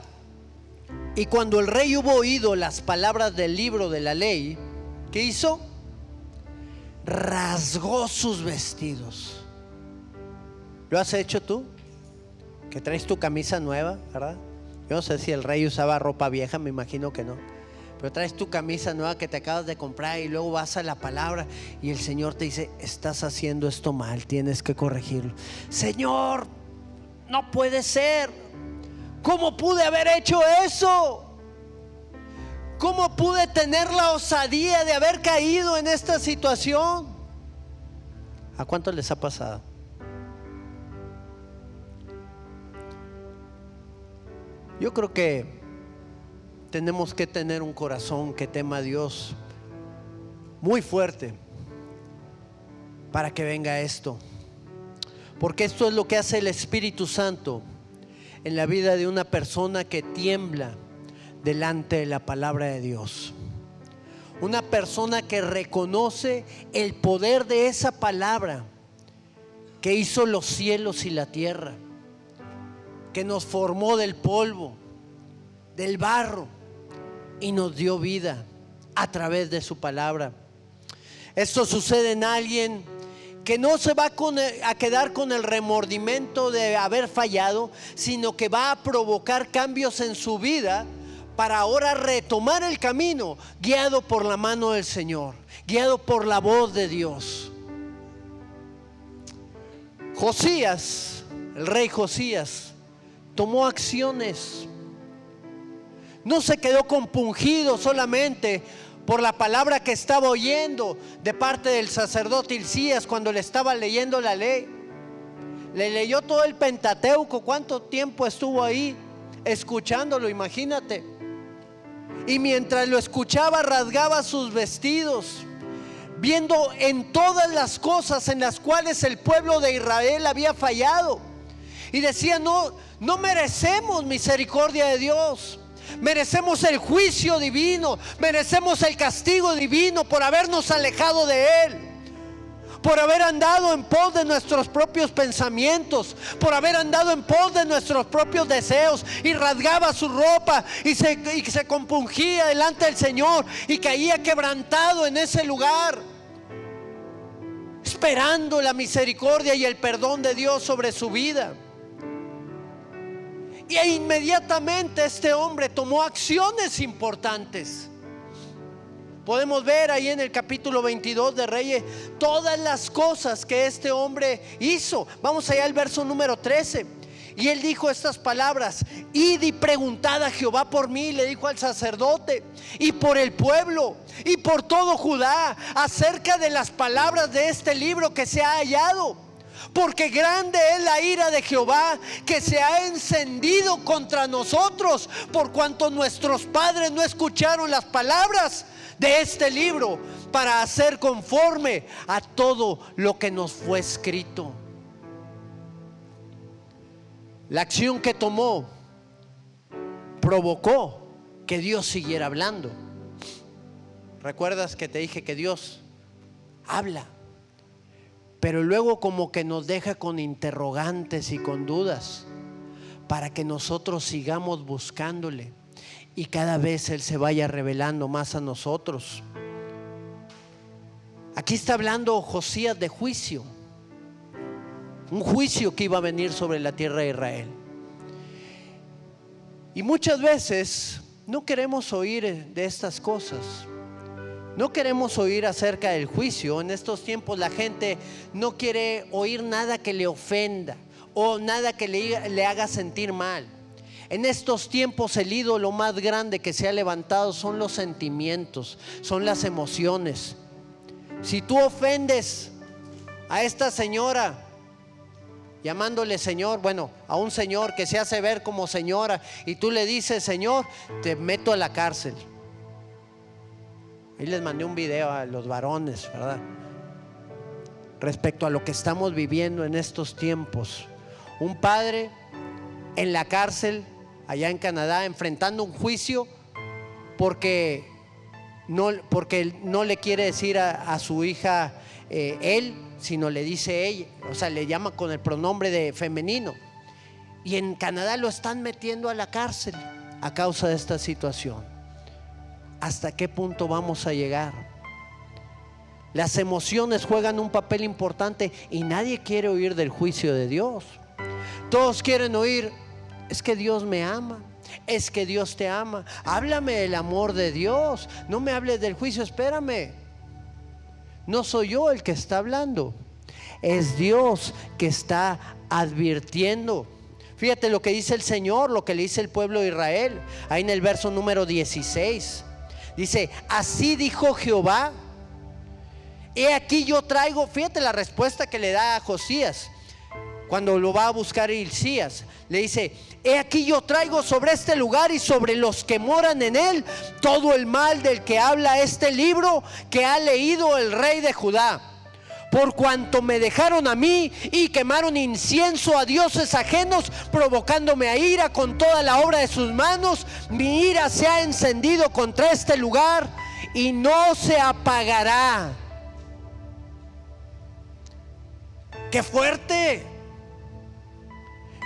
y cuando el rey hubo oído las palabras del libro de la ley, ¿qué hizo? Rasgó sus vestidos. ¿Lo has hecho tú? Que traes tu camisa nueva, ¿verdad? Yo no sé si el rey usaba ropa vieja, me imagino que no. Pero traes tu camisa nueva que te acabas de comprar y luego vas a la palabra y el Señor te dice: estás haciendo esto mal, tienes que corregirlo. Señor, no puede ser. ¿Cómo pude haber hecho eso? ¿Cómo pude tener la osadía de haber caído en esta situación? ¿A cuántos les ha pasado? Yo creo que tenemos que tener un corazón que tema a Dios muy fuerte para que venga esto. Porque esto es lo que hace el Espíritu Santo en la vida de una persona que tiembla delante de la palabra de Dios. Una persona que reconoce el poder de esa palabra que hizo los cielos y la tierra, que nos formó del polvo, del barro y nos dio vida a través de su palabra. Esto sucede en alguien que no se va a quedar con el remordimiento de haber fallado, sino que va a provocar cambios en su vida para ahora retomar el camino, guiado por la mano del Señor, guiado por la voz de Dios. Josías, el rey Josías, tomó acciones. No se quedó compungido solamente por la palabra que estaba oyendo de parte del sacerdote Hilcías cuando le estaba leyendo la ley. Le leyó todo el Pentateuco. ¿Cuánto tiempo estuvo ahí escuchándolo? Imagínate. Y mientras lo escuchaba, rasgaba sus vestidos, viendo en todas las cosas en las cuales el pueblo de Israel había fallado. Y decía: no merecemos misericordia de Dios. Merecemos el juicio divino, merecemos el castigo divino por habernos alejado de Él, por haber andado en pos de nuestros propios pensamientos, por haber andado en pos de nuestros propios deseos. Y rasgaba su ropa y se compungía delante del Señor y caía quebrantado en ese lugar, esperando la misericordia y el perdón de Dios sobre su vida. Y inmediatamente este hombre tomó acciones importantes. Podemos ver ahí en el capítulo 22 de Reyes todas las cosas que este hombre hizo. Vamos allá al verso número 13. Y él dijo estas palabras: id y preguntad a Jehová por mí, le dijo al sacerdote, y por el pueblo, y por todo Judá, acerca de las palabras de este libro que se ha hallado. Porque grande es la ira de Jehová que se ha encendido contra nosotros, por cuanto nuestros padres no escucharon las palabras de este libro para hacer conforme a todo lo que nos fue escrito. La acción que tomó provocó que Dios siguiera hablando. ¿Recuerdas que te dije que Dios habla, pero luego como que nos deja con interrogantes y con dudas para que nosotros sigamos buscándole y cada vez Él se vaya revelando más a nosotros. Aquí está hablando Josías de juicio, un juicio que iba a venir sobre la tierra de Israel. Y muchas veces no queremos oír de estas cosas. No queremos oír acerca del juicio. En estos tiempos la gente no quiere oír nada que le ofenda o nada que le haga sentir mal. En estos tiempos el ídolo más grande que se ha levantado son los sentimientos, son las emociones. Si tú ofendes a esta señora llamándole señor, bueno, a un señor que se hace ver como señora, y tú le dices señor, te meto a la cárcel. Ahí les mandé un video a los varones, ¿verdad? Respecto a lo que estamos viviendo en estos tiempos. Un padre en la cárcel allá en Canadá enfrentando un juicio porque no le quiere decir a su hija él, sino le dice ella, o sea, le llama con el pronombre de femenino. Y en Canadá lo están metiendo a la cárcel a causa de esta situación. ¿Hasta qué punto vamos a llegar? Las emociones juegan un papel importante y nadie quiere oír del juicio de Dios. Todos quieren oír, es que Dios me ama, es que Dios te ama. Háblame del amor de Dios, no me hables del juicio, espérame. No soy yo el que está hablando, es Dios que está advirtiendo. Fíjate lo que dice el Señor, lo que le dice el pueblo de Israel, ahí en el verso número 16. Dice, así dijo Jehová, he aquí yo traigo, fíjate la respuesta que le da a Josías cuando lo va a buscar Hilcías. Le dice, he aquí yo traigo sobre este lugar y sobre los que moran en él todo el mal del que habla este libro que ha leído el rey de Judá. Por cuanto me dejaron a mí y quemaron incienso a dioses ajenos, provocándome a ira con toda la obra de sus manos, mi ira se ha encendido contra este lugar y no se apagará. ¡Qué fuerte!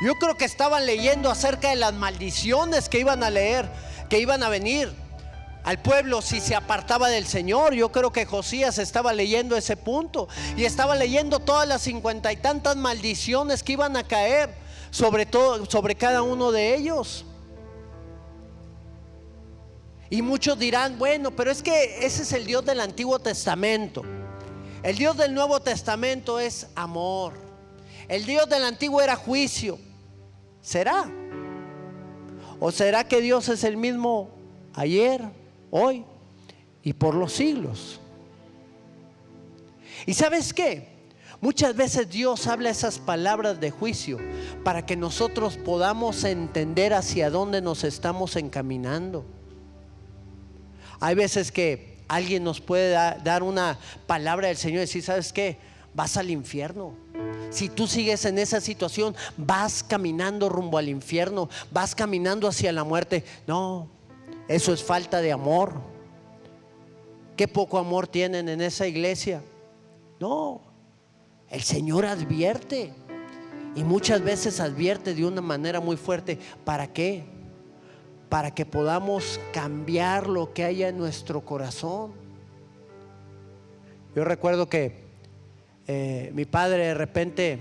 Yo creo que estaban leyendo acerca de las maldiciones que iban a leer, que iban a venir al pueblo si se apartaba del Señor. Yo creo que Josías estaba leyendo ese punto y estaba leyendo todas las 50 y tantas maldiciones que iban a caer sobre cada uno de ellos. Y muchos dirán, bueno, pero es que ese es el Dios del Antiguo Testamento. El Dios del Nuevo Testamento es amor. El Dios del Antiguo era juicio. ¿Será? ¿O será que Dios es el mismo ayer, hoy y por los siglos? ¿Y sabes qué? Muchas veces Dios habla esas palabras de juicio para que nosotros podamos entender hacia dónde nos estamos encaminando. Hay veces que alguien nos puede dar una palabra del Señor y decir, ¿sabes qué? Vas al infierno. Si tú sigues en esa situación, vas caminando rumbo al infierno, vas caminando hacia la muerte. No, eso es falta de amor. Qué poco amor tienen en esa iglesia. No, el Señor advierte, y muchas veces advierte de una manera muy fuerte. ¿Para qué? Para que podamos cambiar lo que haya en nuestro corazón. Yo recuerdo que mi padre de repente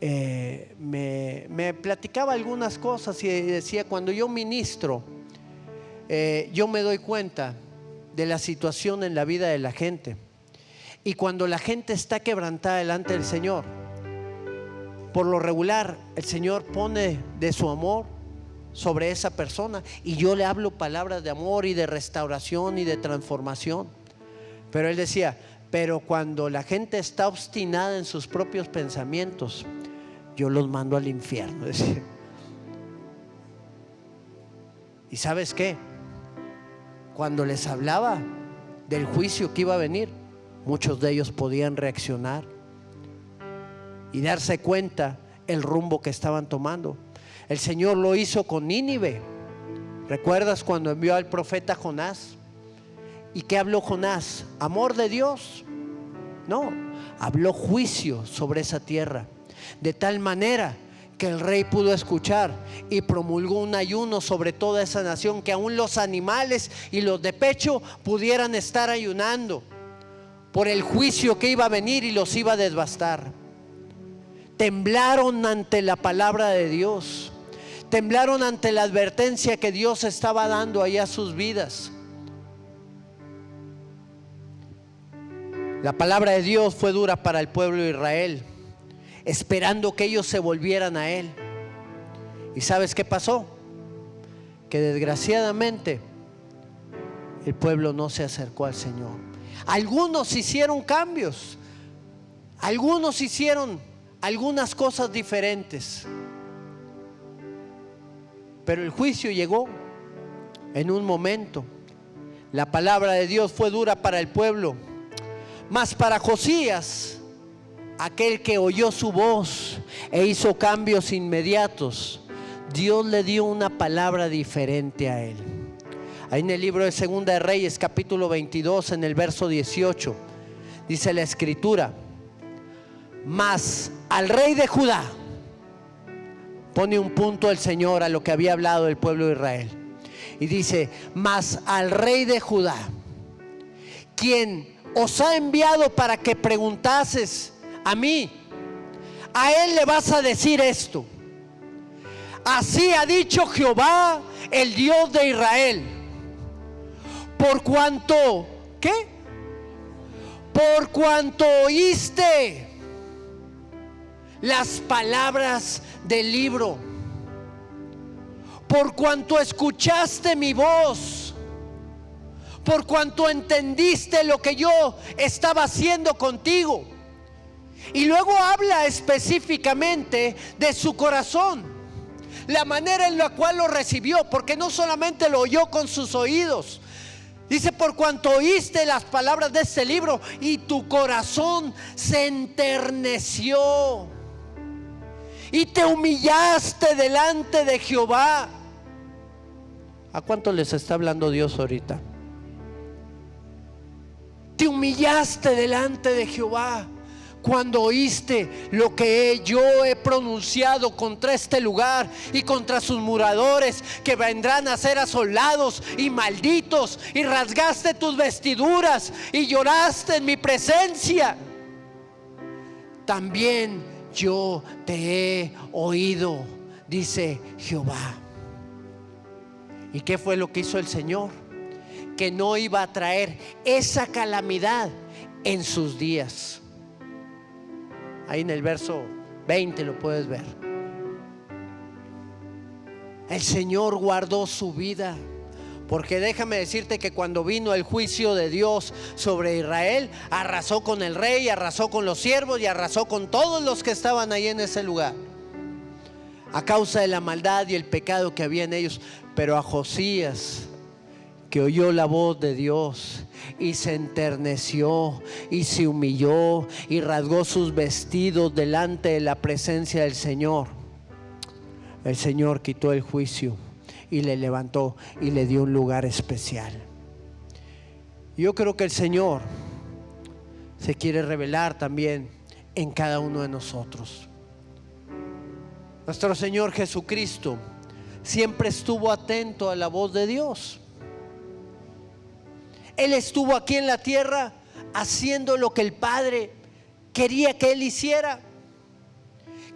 me platicaba algunas cosas y decía, cuando yo ministro, yo me doy cuenta de la situación en la vida de la gente, y cuando la gente está quebrantada delante del Señor, por lo regular el Señor pone de su amor sobre esa persona, y yo le hablo palabras de amor y de restauración y de transformación. Pero él decía, pero cuando la gente está obstinada en sus propios pensamientos, yo los mando al infierno, decía. ¿Y sabes qué? Cuando les hablaba del juicio que iba a venir, muchos de ellos podían reaccionar y darse cuenta el rumbo que estaban tomando. El Señor lo hizo con Nínive. ¿Recuerdas cuando envió al profeta Jonás? ¿Y qué habló Jonás? Amor de Dios. No, habló juicio sobre esa tierra, de tal manera que el rey pudo escuchar y promulgó un ayuno sobre toda esa nación, que aún los animales y los de pecho pudieran estar ayunando por el juicio que iba a venir y los iba a devastar. Temblaron ante la palabra de Dios, temblaron ante la advertencia que Dios estaba dando allá a sus vidas. La palabra de Dios fue dura para el pueblo de Israel, esperando que ellos se volvieran a Él. ¿Y sabes qué pasó? Que desgraciadamente el pueblo no se acercó al Señor. Algunos hicieron cambios, algunos hicieron algunas cosas diferentes, pero el juicio llegó en un momento. La palabra de Dios fue dura para el pueblo, mas para Josías, aquel que oyó su voz e hizo cambios inmediatos, Dios le dio una palabra diferente a él. Ahí en el libro de Segunda de Reyes, capítulo 22, en el verso 18, dice la escritura: mas al rey de Judá, pone un punto el Señor a lo que había hablado el pueblo de Israel, y dice: mas al rey de Judá, quien os ha enviado para que preguntases a mí, a él le vas a decir esto: así ha dicho Jehová, el Dios de Israel, por cuanto, ¿qué? Por cuanto oíste las palabras del libro, por cuanto escuchaste mi voz, por cuanto entendiste lo que yo estaba haciendo contigo. Y luego habla específicamente de su corazón, la manera en la cual lo recibió, porque no solamente lo oyó con sus oídos. Dice: por cuanto oíste las palabras de este libro y tu corazón se enterneció y te humillaste delante de Jehová. ¿A cuánto les está hablando Dios ahorita? Te humillaste delante de Jehová cuando oíste lo que yo he pronunciado contra este lugar y contra sus moradores, que vendrán a ser asolados y malditos, y rasgaste tus vestiduras y lloraste en mi presencia. También yo te he oído, dice Jehová. ¿Y qué fue lo que hizo el Señor? Que no iba a traer esa calamidad en sus días. Ahí en el verso 20 lo puedes ver. El Señor guardó su vida, porque déjame decirte que cuando vino el juicio de Dios sobre Israel, arrasó con el rey, arrasó con los siervos y arrasó con todos los que estaban ahí en ese lugar, a causa de la maldad y el pecado que había en ellos. Pero a Josías, que oyó la voz de Dios y se enterneció y se humilló y rasgó sus vestidos delante de la presencia del Señor, el Señor quitó el juicio y le levantó y le dio un lugar especial. Yo creo que el Señor se quiere revelar también en cada uno de nosotros. Nuestro Señor Jesucristo siempre estuvo atento a la voz de Dios. Él estuvo aquí en la tierra haciendo lo que el Padre quería que Él hiciera.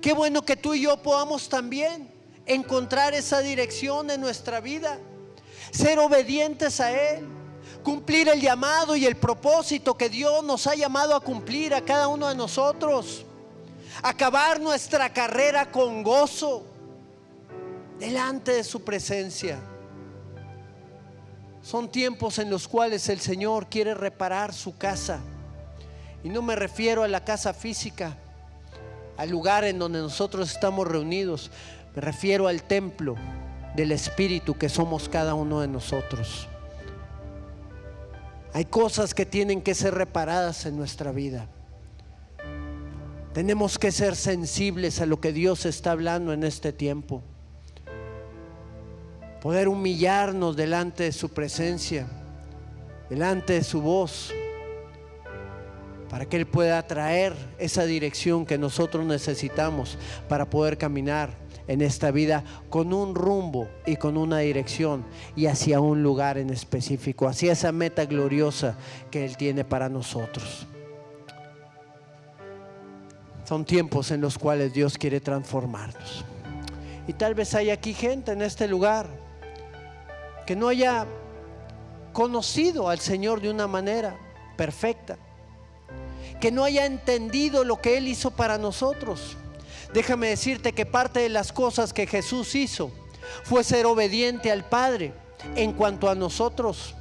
Qué bueno que tú y yo podamos también encontrar esa dirección en nuestra vida, ser obedientes a Él, cumplir el llamado y el propósito que Dios nos ha llamado a cumplir a cada uno de nosotros, acabar nuestra carrera con gozo delante de su presencia. Son tiempos en los cuales el Señor quiere reparar su casa, y no me refiero a la casa física, al lugar en donde nosotros estamos reunidos. Me refiero al templo del Espíritu que somos cada uno de nosotros. Hay cosas que tienen que ser reparadas en nuestra vida. Tenemos que ser sensibles a lo que Dios está hablando en este tiempo. Poder humillarnos delante de su presencia, delante de su voz, para que Él pueda traer esa dirección que nosotros necesitamos para poder caminar en esta vida con un rumbo y con una dirección y hacia un lugar en específico, hacia esa meta gloriosa que Él tiene para nosotros. Son tiempos en los cuales Dios quiere transformarnos. Y tal vez hay aquí gente en este lugar que no haya conocido al Señor de una manera perfecta, que no haya entendido lo que Él hizo para nosotros. Déjame decirte que parte de las cosas que Jesús hizo fue ser obediente al Padre en cuanto a nosotros,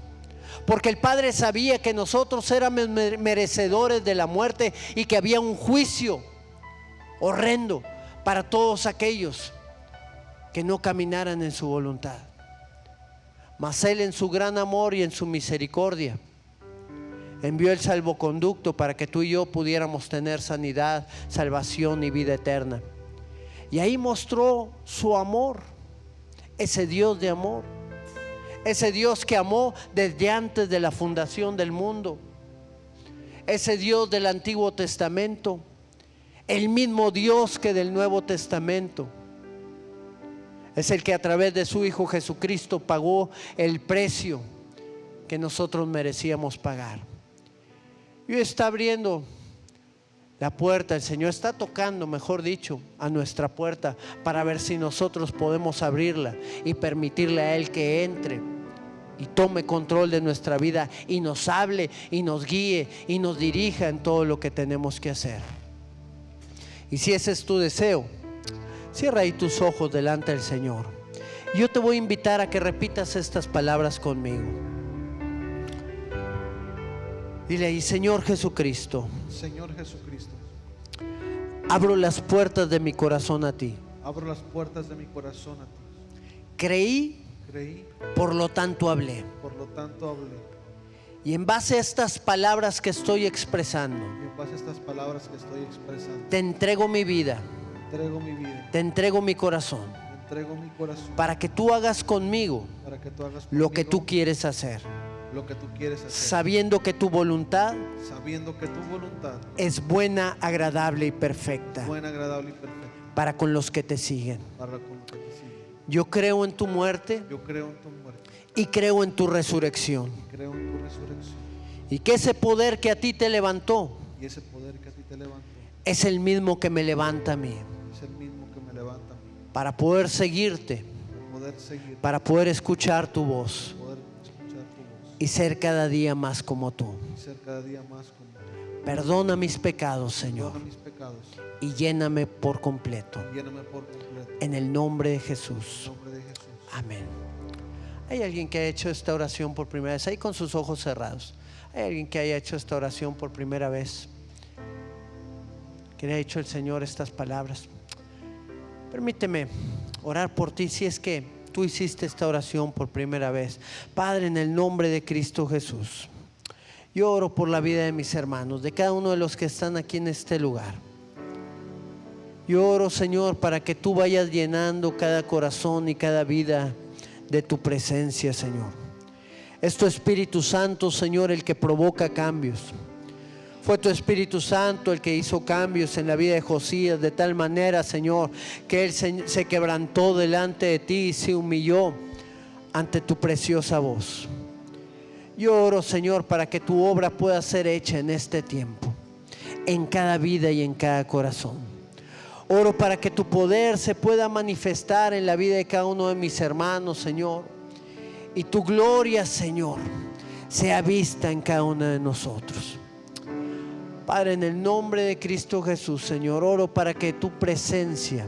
porque el Padre sabía que nosotros éramos merecedores de la muerte y que había un juicio horrendo para todos aquellos que no caminaran en su voluntad. Mas Él, en su gran amor y en su misericordia, envió el salvoconducto para que tú y yo pudiéramos tener sanidad, salvación y vida eterna. Y ahí mostró su amor, ese Dios de amor, ese Dios que amó desde antes de la fundación del mundo, ese Dios del Antiguo Testamento, el mismo Dios que del Nuevo Testamento. Es el que a través de su Hijo Jesucristo pagó el precio que nosotros merecíamos pagar. Y hoy está abriendo la puerta, el Señor está tocando, mejor dicho, a nuestra puerta para ver si nosotros podemos abrirla y permitirle a Él que entre y tome control de nuestra vida y nos hable y nos guíe y nos dirija en todo lo que tenemos que hacer. Y si ese es tu deseo, cierra ahí tus ojos delante del Señor. Yo te voy a invitar a que repitas estas palabras conmigo. Dile ahí: Señor Jesucristo, Señor Jesucristo, abro las puertas de mi corazón a ti. abro las puertas de mi corazón a ti. Creí, por lo tanto hablé. Por lo tanto hablé. Y en base a estas palabras que estoy expresando, Y en base a estas palabras que estoy expresando, te entrego mi vida, te entrego mi vida, te entrego mi corazón, te entrego mi corazón, para que tú hagas conmigo para que tú hagas lo que conmigo tú quieres hacer, lo que tú quieres hacer, sabiendo que tu voluntad sabiendo que tu voluntad es buena, agradable y perfecta es buena, agradable y perfecta para con los que te siguen. para con los que te siguen. Yo creo en tu muerte Yo creo en tu muerte, y creo en tu resurrección, creo en tu resurrección, y que ese poder que a ti te levantó y ese poder que a ti te levantó es el mismo que me levanta a mí, es el mismo que me levanta a mí, para poder seguirte, para poder seguir, para poder escuchar tu voz poder escuchar tu voz y ser cada día más como tú. y ser cada día más como tú. Perdona mis pecados, Señor, Perdona mis pecados y lléname por completo. y lléname por completo. En el nombre de En Jesús. el nombre de Jesús. Amén. ¿Hay alguien que ha hecho esta oración por primera vez? Ahí con sus ojos cerrados. ¿Hay alguien que haya hecho esta oración por primera vez? Que le ha hecho el Señor estas palabras. Permíteme orar por ti si es que tú hiciste esta oración por primera vez. Padre, en el nombre de Cristo Jesús, yo oro por la vida de mis hermanos, de cada uno de los que están aquí en este lugar. Yo oro, Señor, para que tú vayas llenando cada corazón y cada vida de tu presencia, Señor. Es tu Espíritu Santo, Señor, el que provoca cambios. Fue tu Espíritu Santo el que hizo cambios en la vida de Josías de tal manera, Señor, que él se quebrantó delante de ti y se humilló ante tu preciosa voz. Yo oro, Señor, para que tu obra pueda ser hecha en este tiempo, en cada vida y en cada corazón. Oro para que tu poder se pueda manifestar en la vida de cada uno de mis hermanos, Señor, y tu gloria, Señor, sea vista en cada uno de nosotros. Padre, en el nombre de Cristo Jesús, Señor, oro para que tu presencia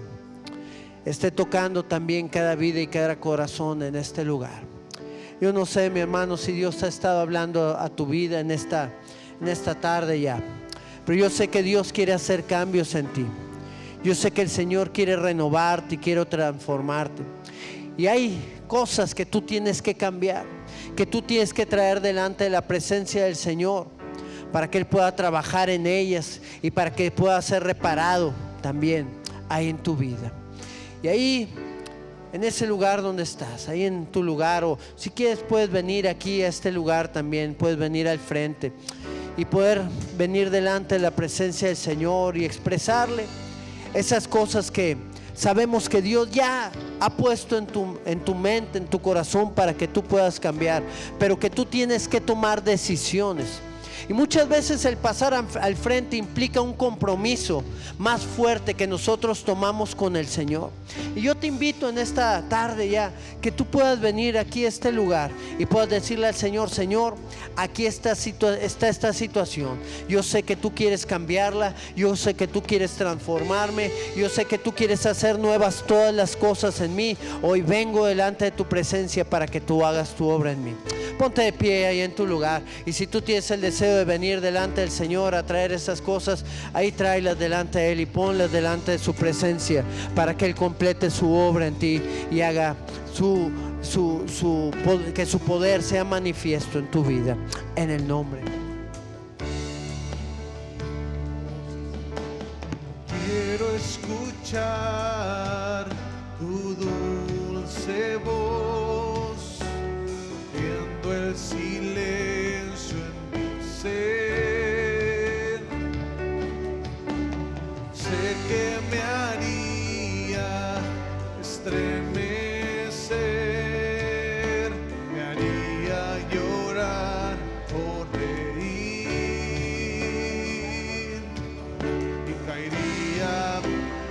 esté tocando también cada vida y cada corazón en este lugar. Yo no sé, mi hermano, si Dios ha estado hablando a tu vida en esta tarde ya, pero yo sé que Dios quiere hacer cambios en ti. Yo sé que el Señor quiere renovarte y quiere transformarte. Y hay cosas que tú tienes que cambiar, que tú tienes que traer delante de la presencia del Señor, para que Él pueda trabajar en ellas y para que pueda ser reparado también ahí en tu vida. Y ahí, en ese lugar donde estás, ahí en tu lugar, o si quieres puedes venir aquí a este lugar también, puedes venir al frente. y poder venir delante de la presencia del Señor y expresarle esas cosas que sabemos que Dios ya ha puesto en tu mente, en tu corazón, para que tú puedas cambiar, pero que tú tienes que tomar decisiones. Y muchas veces el pasar al frente implica un compromiso más fuerte que nosotros tomamos con el Señor. Y yo te invito en esta tarde ya que tú puedas venir aquí a este lugar y puedas decirle al Señor: Señor, aquí está esta situación. Yo sé que tú quieres cambiarla, yo sé que tú quieres transformarme, yo sé que tú quieres hacer nuevas todas las cosas en mí. Hoy vengo delante de tu presencia para que tú hagas tu obra en mí. Ponte de pie ahí en tu lugar, y si tú tienes el deseo de venir delante del Señor a traer esas cosas, ahí tráelas delante de Él y ponlas delante de su presencia para que Él complete su obra en ti y haga que su poder sea manifiesto en tu vida, en el nombre. Quiero escuchar tu dulce voz, viendo el silencio en mi ser. Sé que me haría estremecer, me haría llorar o reír, y caería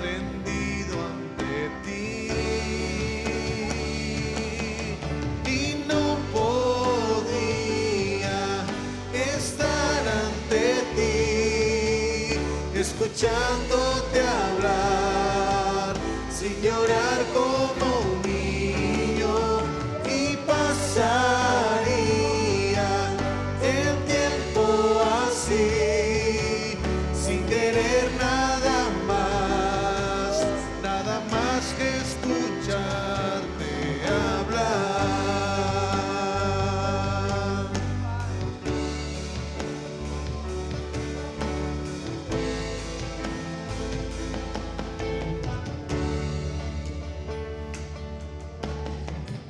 rendido ante ti, y no podría estar ante ti escuchándote hablar sin llorar como un niño, y pasaría el tiempo así sin querer nada más que escucharte hablar.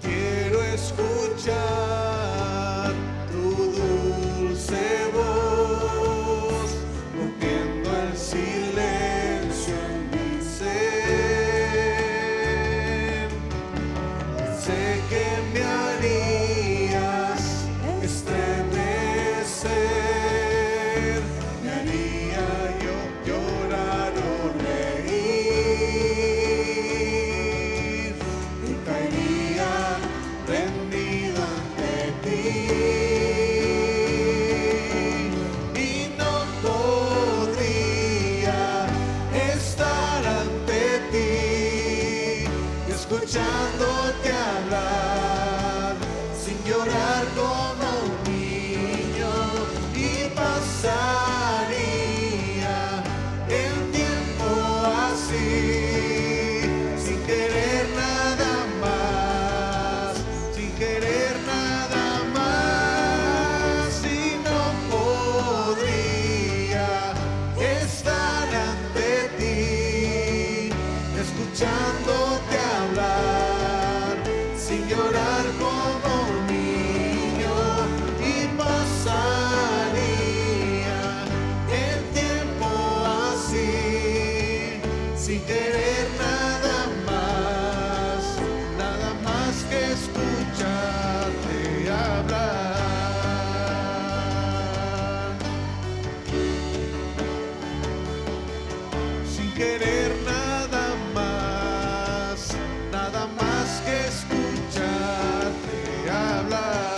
Quiero escuchar tu dulce voz, rompiendo el silencio en mi ser. Sé que me harías estremecer, me haría yo llorar o reír, y caería rendido ante ti, y no podría estar ante ti escuchándote hablar sin llorar como un niño, y pasaría el tiempo así sin querer nada más, sin querer nada más, y no podría estar ante ti escuchándote hablar sin llorar como un niño, y pasaría el tiempo así sin querer nada más que escucharte hablar, sin querer nada más que escucharte hablar.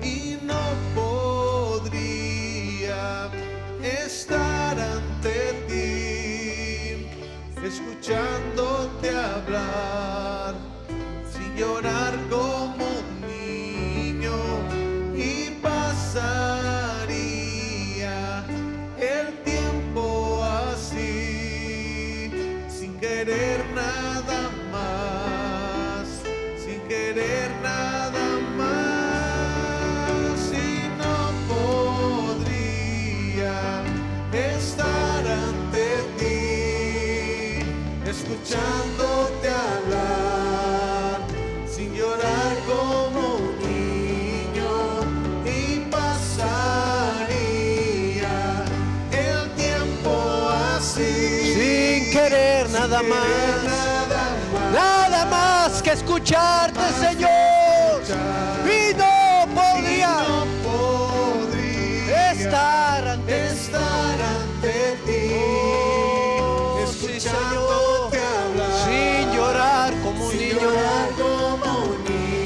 Y no podría estar ante ti escuchándote hablar sin llorar como un niño, y pasaría el tiempo así sin querer nada más, sin querer nada más, y no podría estar nada más. Nada más que escucharte, Señor. Y no podría estar ante ti. Oh, sí, Señor, sin llorar como un niño.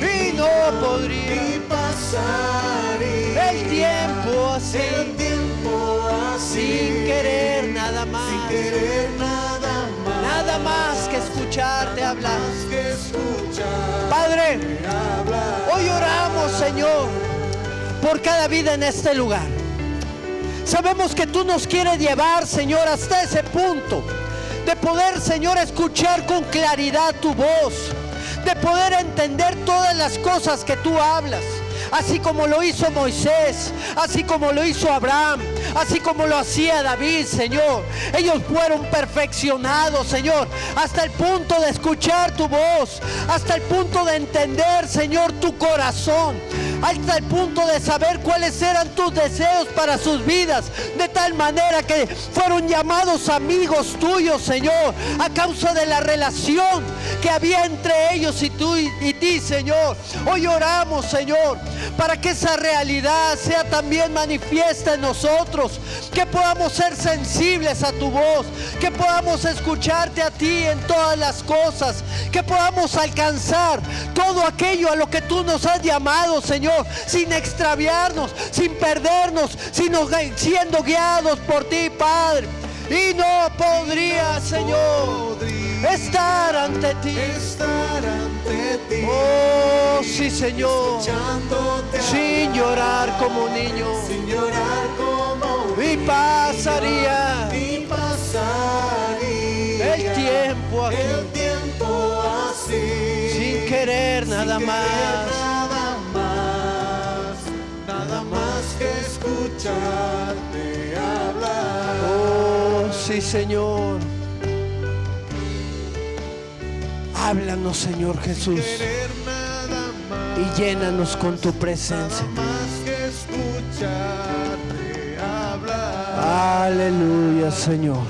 Y no podría pasar el tiempo así, sin querer nada más. Nada más que escucharte hablar. Padre, hoy oramos, Señor, por cada vida en este lugar. Sabemos que tú nos quieres llevar, Señor, hasta ese punto de poder, Señor, escuchar con claridad tu voz, de poder entender todas las cosas que tú hablas, así como lo hizo Moisés, así como lo hizo Abraham, así como lo hacía David, Señor. Ellos fueron perfeccionados, Señor, hasta el punto de escuchar tu voz, hasta el punto de entender, Señor, tu corazón, hasta el punto de saber cuáles eran tus deseos para sus vidas, de tal manera que fueron llamados amigos tuyos, Señor, a causa de la relación que había entre ellos y tú y ti, Señor. Hoy oramos, Señor, para que esa realidad sea también manifiesta en nosotros, que podamos ser sensibles a tu voz, que podamos escucharte a ti en todas las cosas, que podamos alcanzar todo aquello a lo que tú nos has llamado, Señor, sin extraviarnos, sin perdernos, sino siendo guiados por ti, Padre. Y no podría, Señor, estar ante ti. Oh, sí, Señor, sin llorar como un niño. Y pasaría el tiempo aquí, sin querer nada más. Nada más que escucharte hablar. Oh, sí, Señor. Háblanos, Señor Jesús, y llénanos con tu presencia. Aleluya, Señor.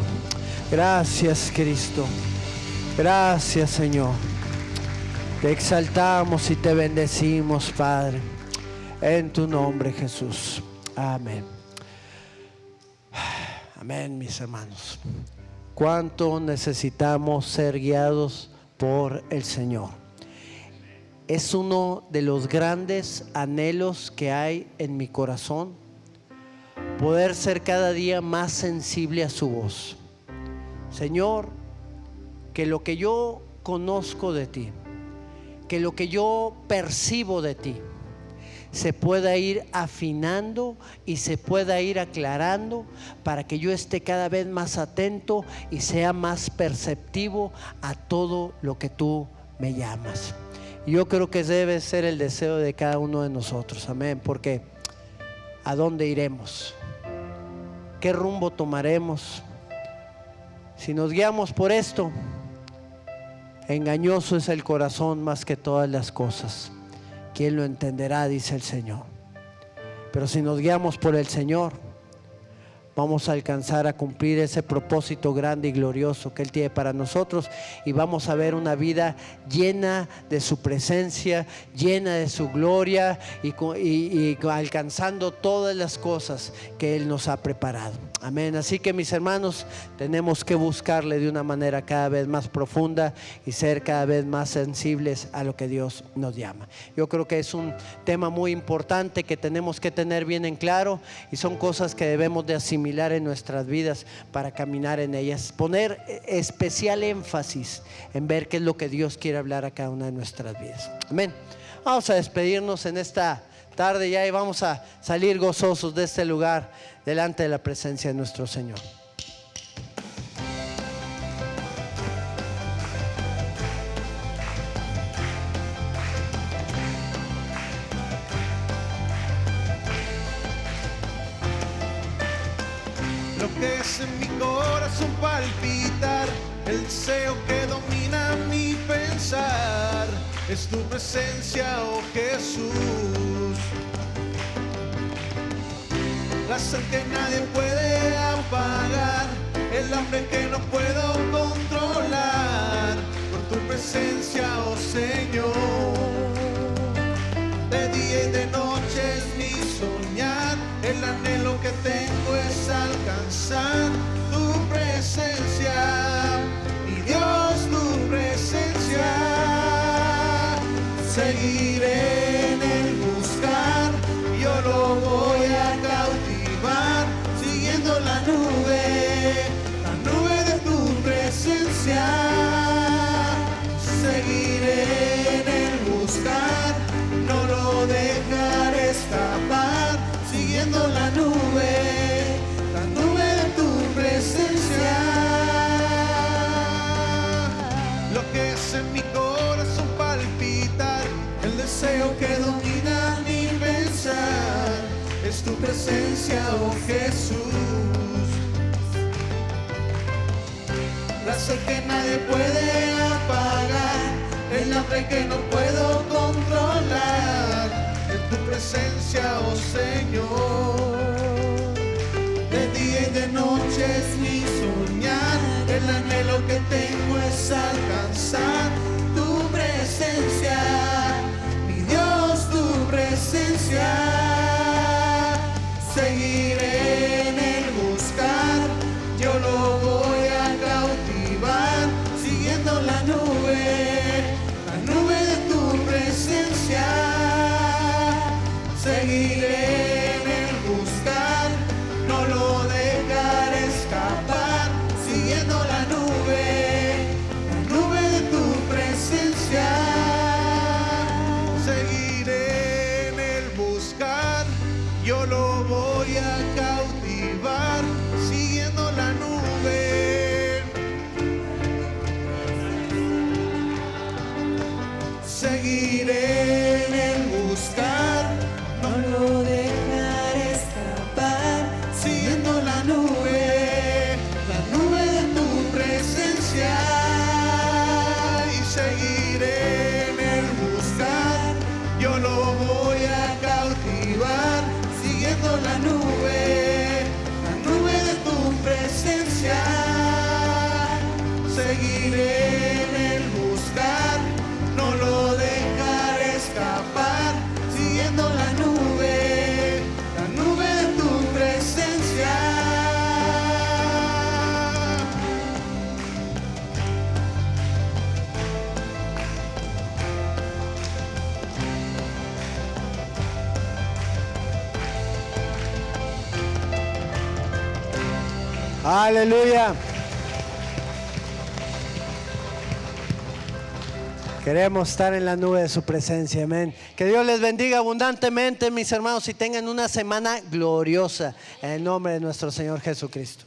Gracias, Cristo. Gracias, Señor. Te exaltamos y te bendecimos, Padre, en tu nombre, Jesús. Amén. Amén, mis hermanos. ¿Cuánto necesitamos ser guiados por el Señor? Es uno de los grandes anhelos que hay en mi corazón, poder ser cada día más sensible a su voz. Señor, que lo que yo conozco de ti, que lo que yo percibo de ti, se pueda ir afinando y se pueda ir aclarando, para que yo esté cada vez más atento y sea más perceptivo a todo lo que tú me llamas. Yo creo que debe ser el deseo de cada uno de nosotros, amén, porque ¿a dónde iremos? ¿Qué rumbo tomaremos? Si nos guiamos por esto, engañoso es el corazón más que todas las cosas. ¿Quién lo entenderá?, dice el Señor. Pero si nos guiamos por el Señor, vamos a alcanzar a cumplir ese propósito grande y glorioso que Él tiene para nosotros, y vamos a ver una vida llena de su presencia, llena de su gloria, y alcanzando todas las cosas que Él nos ha preparado. Amén. Así que, mis hermanos, tenemos que buscarle de una manera cada vez más profunda y ser cada vez más sensibles a lo que Dios nos llama. Yo creo que es un tema muy importante que tenemos que tener bien en claro, y son cosas que debemos de asimilar en nuestras vidas para caminar en ellas. Poner especial énfasis en ver qué es lo que Dios quiere hablar a cada una de nuestras vidas. Amén. Vamos a despedirnos en esta tarde ya, y vamos a salir gozosos de este lugar delante de la presencia de nuestro Señor. Lo que es en mi corazón palpitar, el deseo que domina mi pensar, es tu presencia, oh Jesús. La sed que nadie puede apagar, el hambre que no puedo controlar. presencia, oh Señor. De día y de noche es mi soñar, el anhelo que tengo es alcanzar tu presencia, mi Dios, tu presencia. Seguiré en el buscar, yo lo voy a cautivar, siguiendo la nube de tu presencia. Seguiré en el buscar, no lo dejaré escapar, siguiendo la nube de tu presencia. Lo que es en mi corazón palpitar, el deseo que domina mi pensar, es tu presencia, oh Jesús. La sed que nadie puede apagar, el hambre que no puedo controlar, en tu presencia, oh Señor. De día y de noche es mi soñar, el anhelo que tengo es alcanzar tu presencia, mi Dios, tu presencia. Seguiré en el buscar, yo lo voy a cautivar, siguiendo la nube de tu presencia. Seguiré en el buscar, no lo dejaré escapar, siguiendo la nube de tu presencia. Seguiré en el buscar, yo lo voy a cautivar, siguiendo la nube. Seguiré en el buscar, no lo dejaré escapar, siguiendo la nube de tu presencia. Y seguiré en el buscar, yo lo voy a cautivar, siguiendo la nube de tu presencia. Seguiré en el buscar, no lo dejaré escapar, siguiendo la nube de tu presencia. Aleluya. Queremos estar en la nube de su presencia, amén. Que Dios les bendiga abundantemente, mis hermanos, y tengan una semana gloriosa en el nombre de nuestro Señor Jesucristo.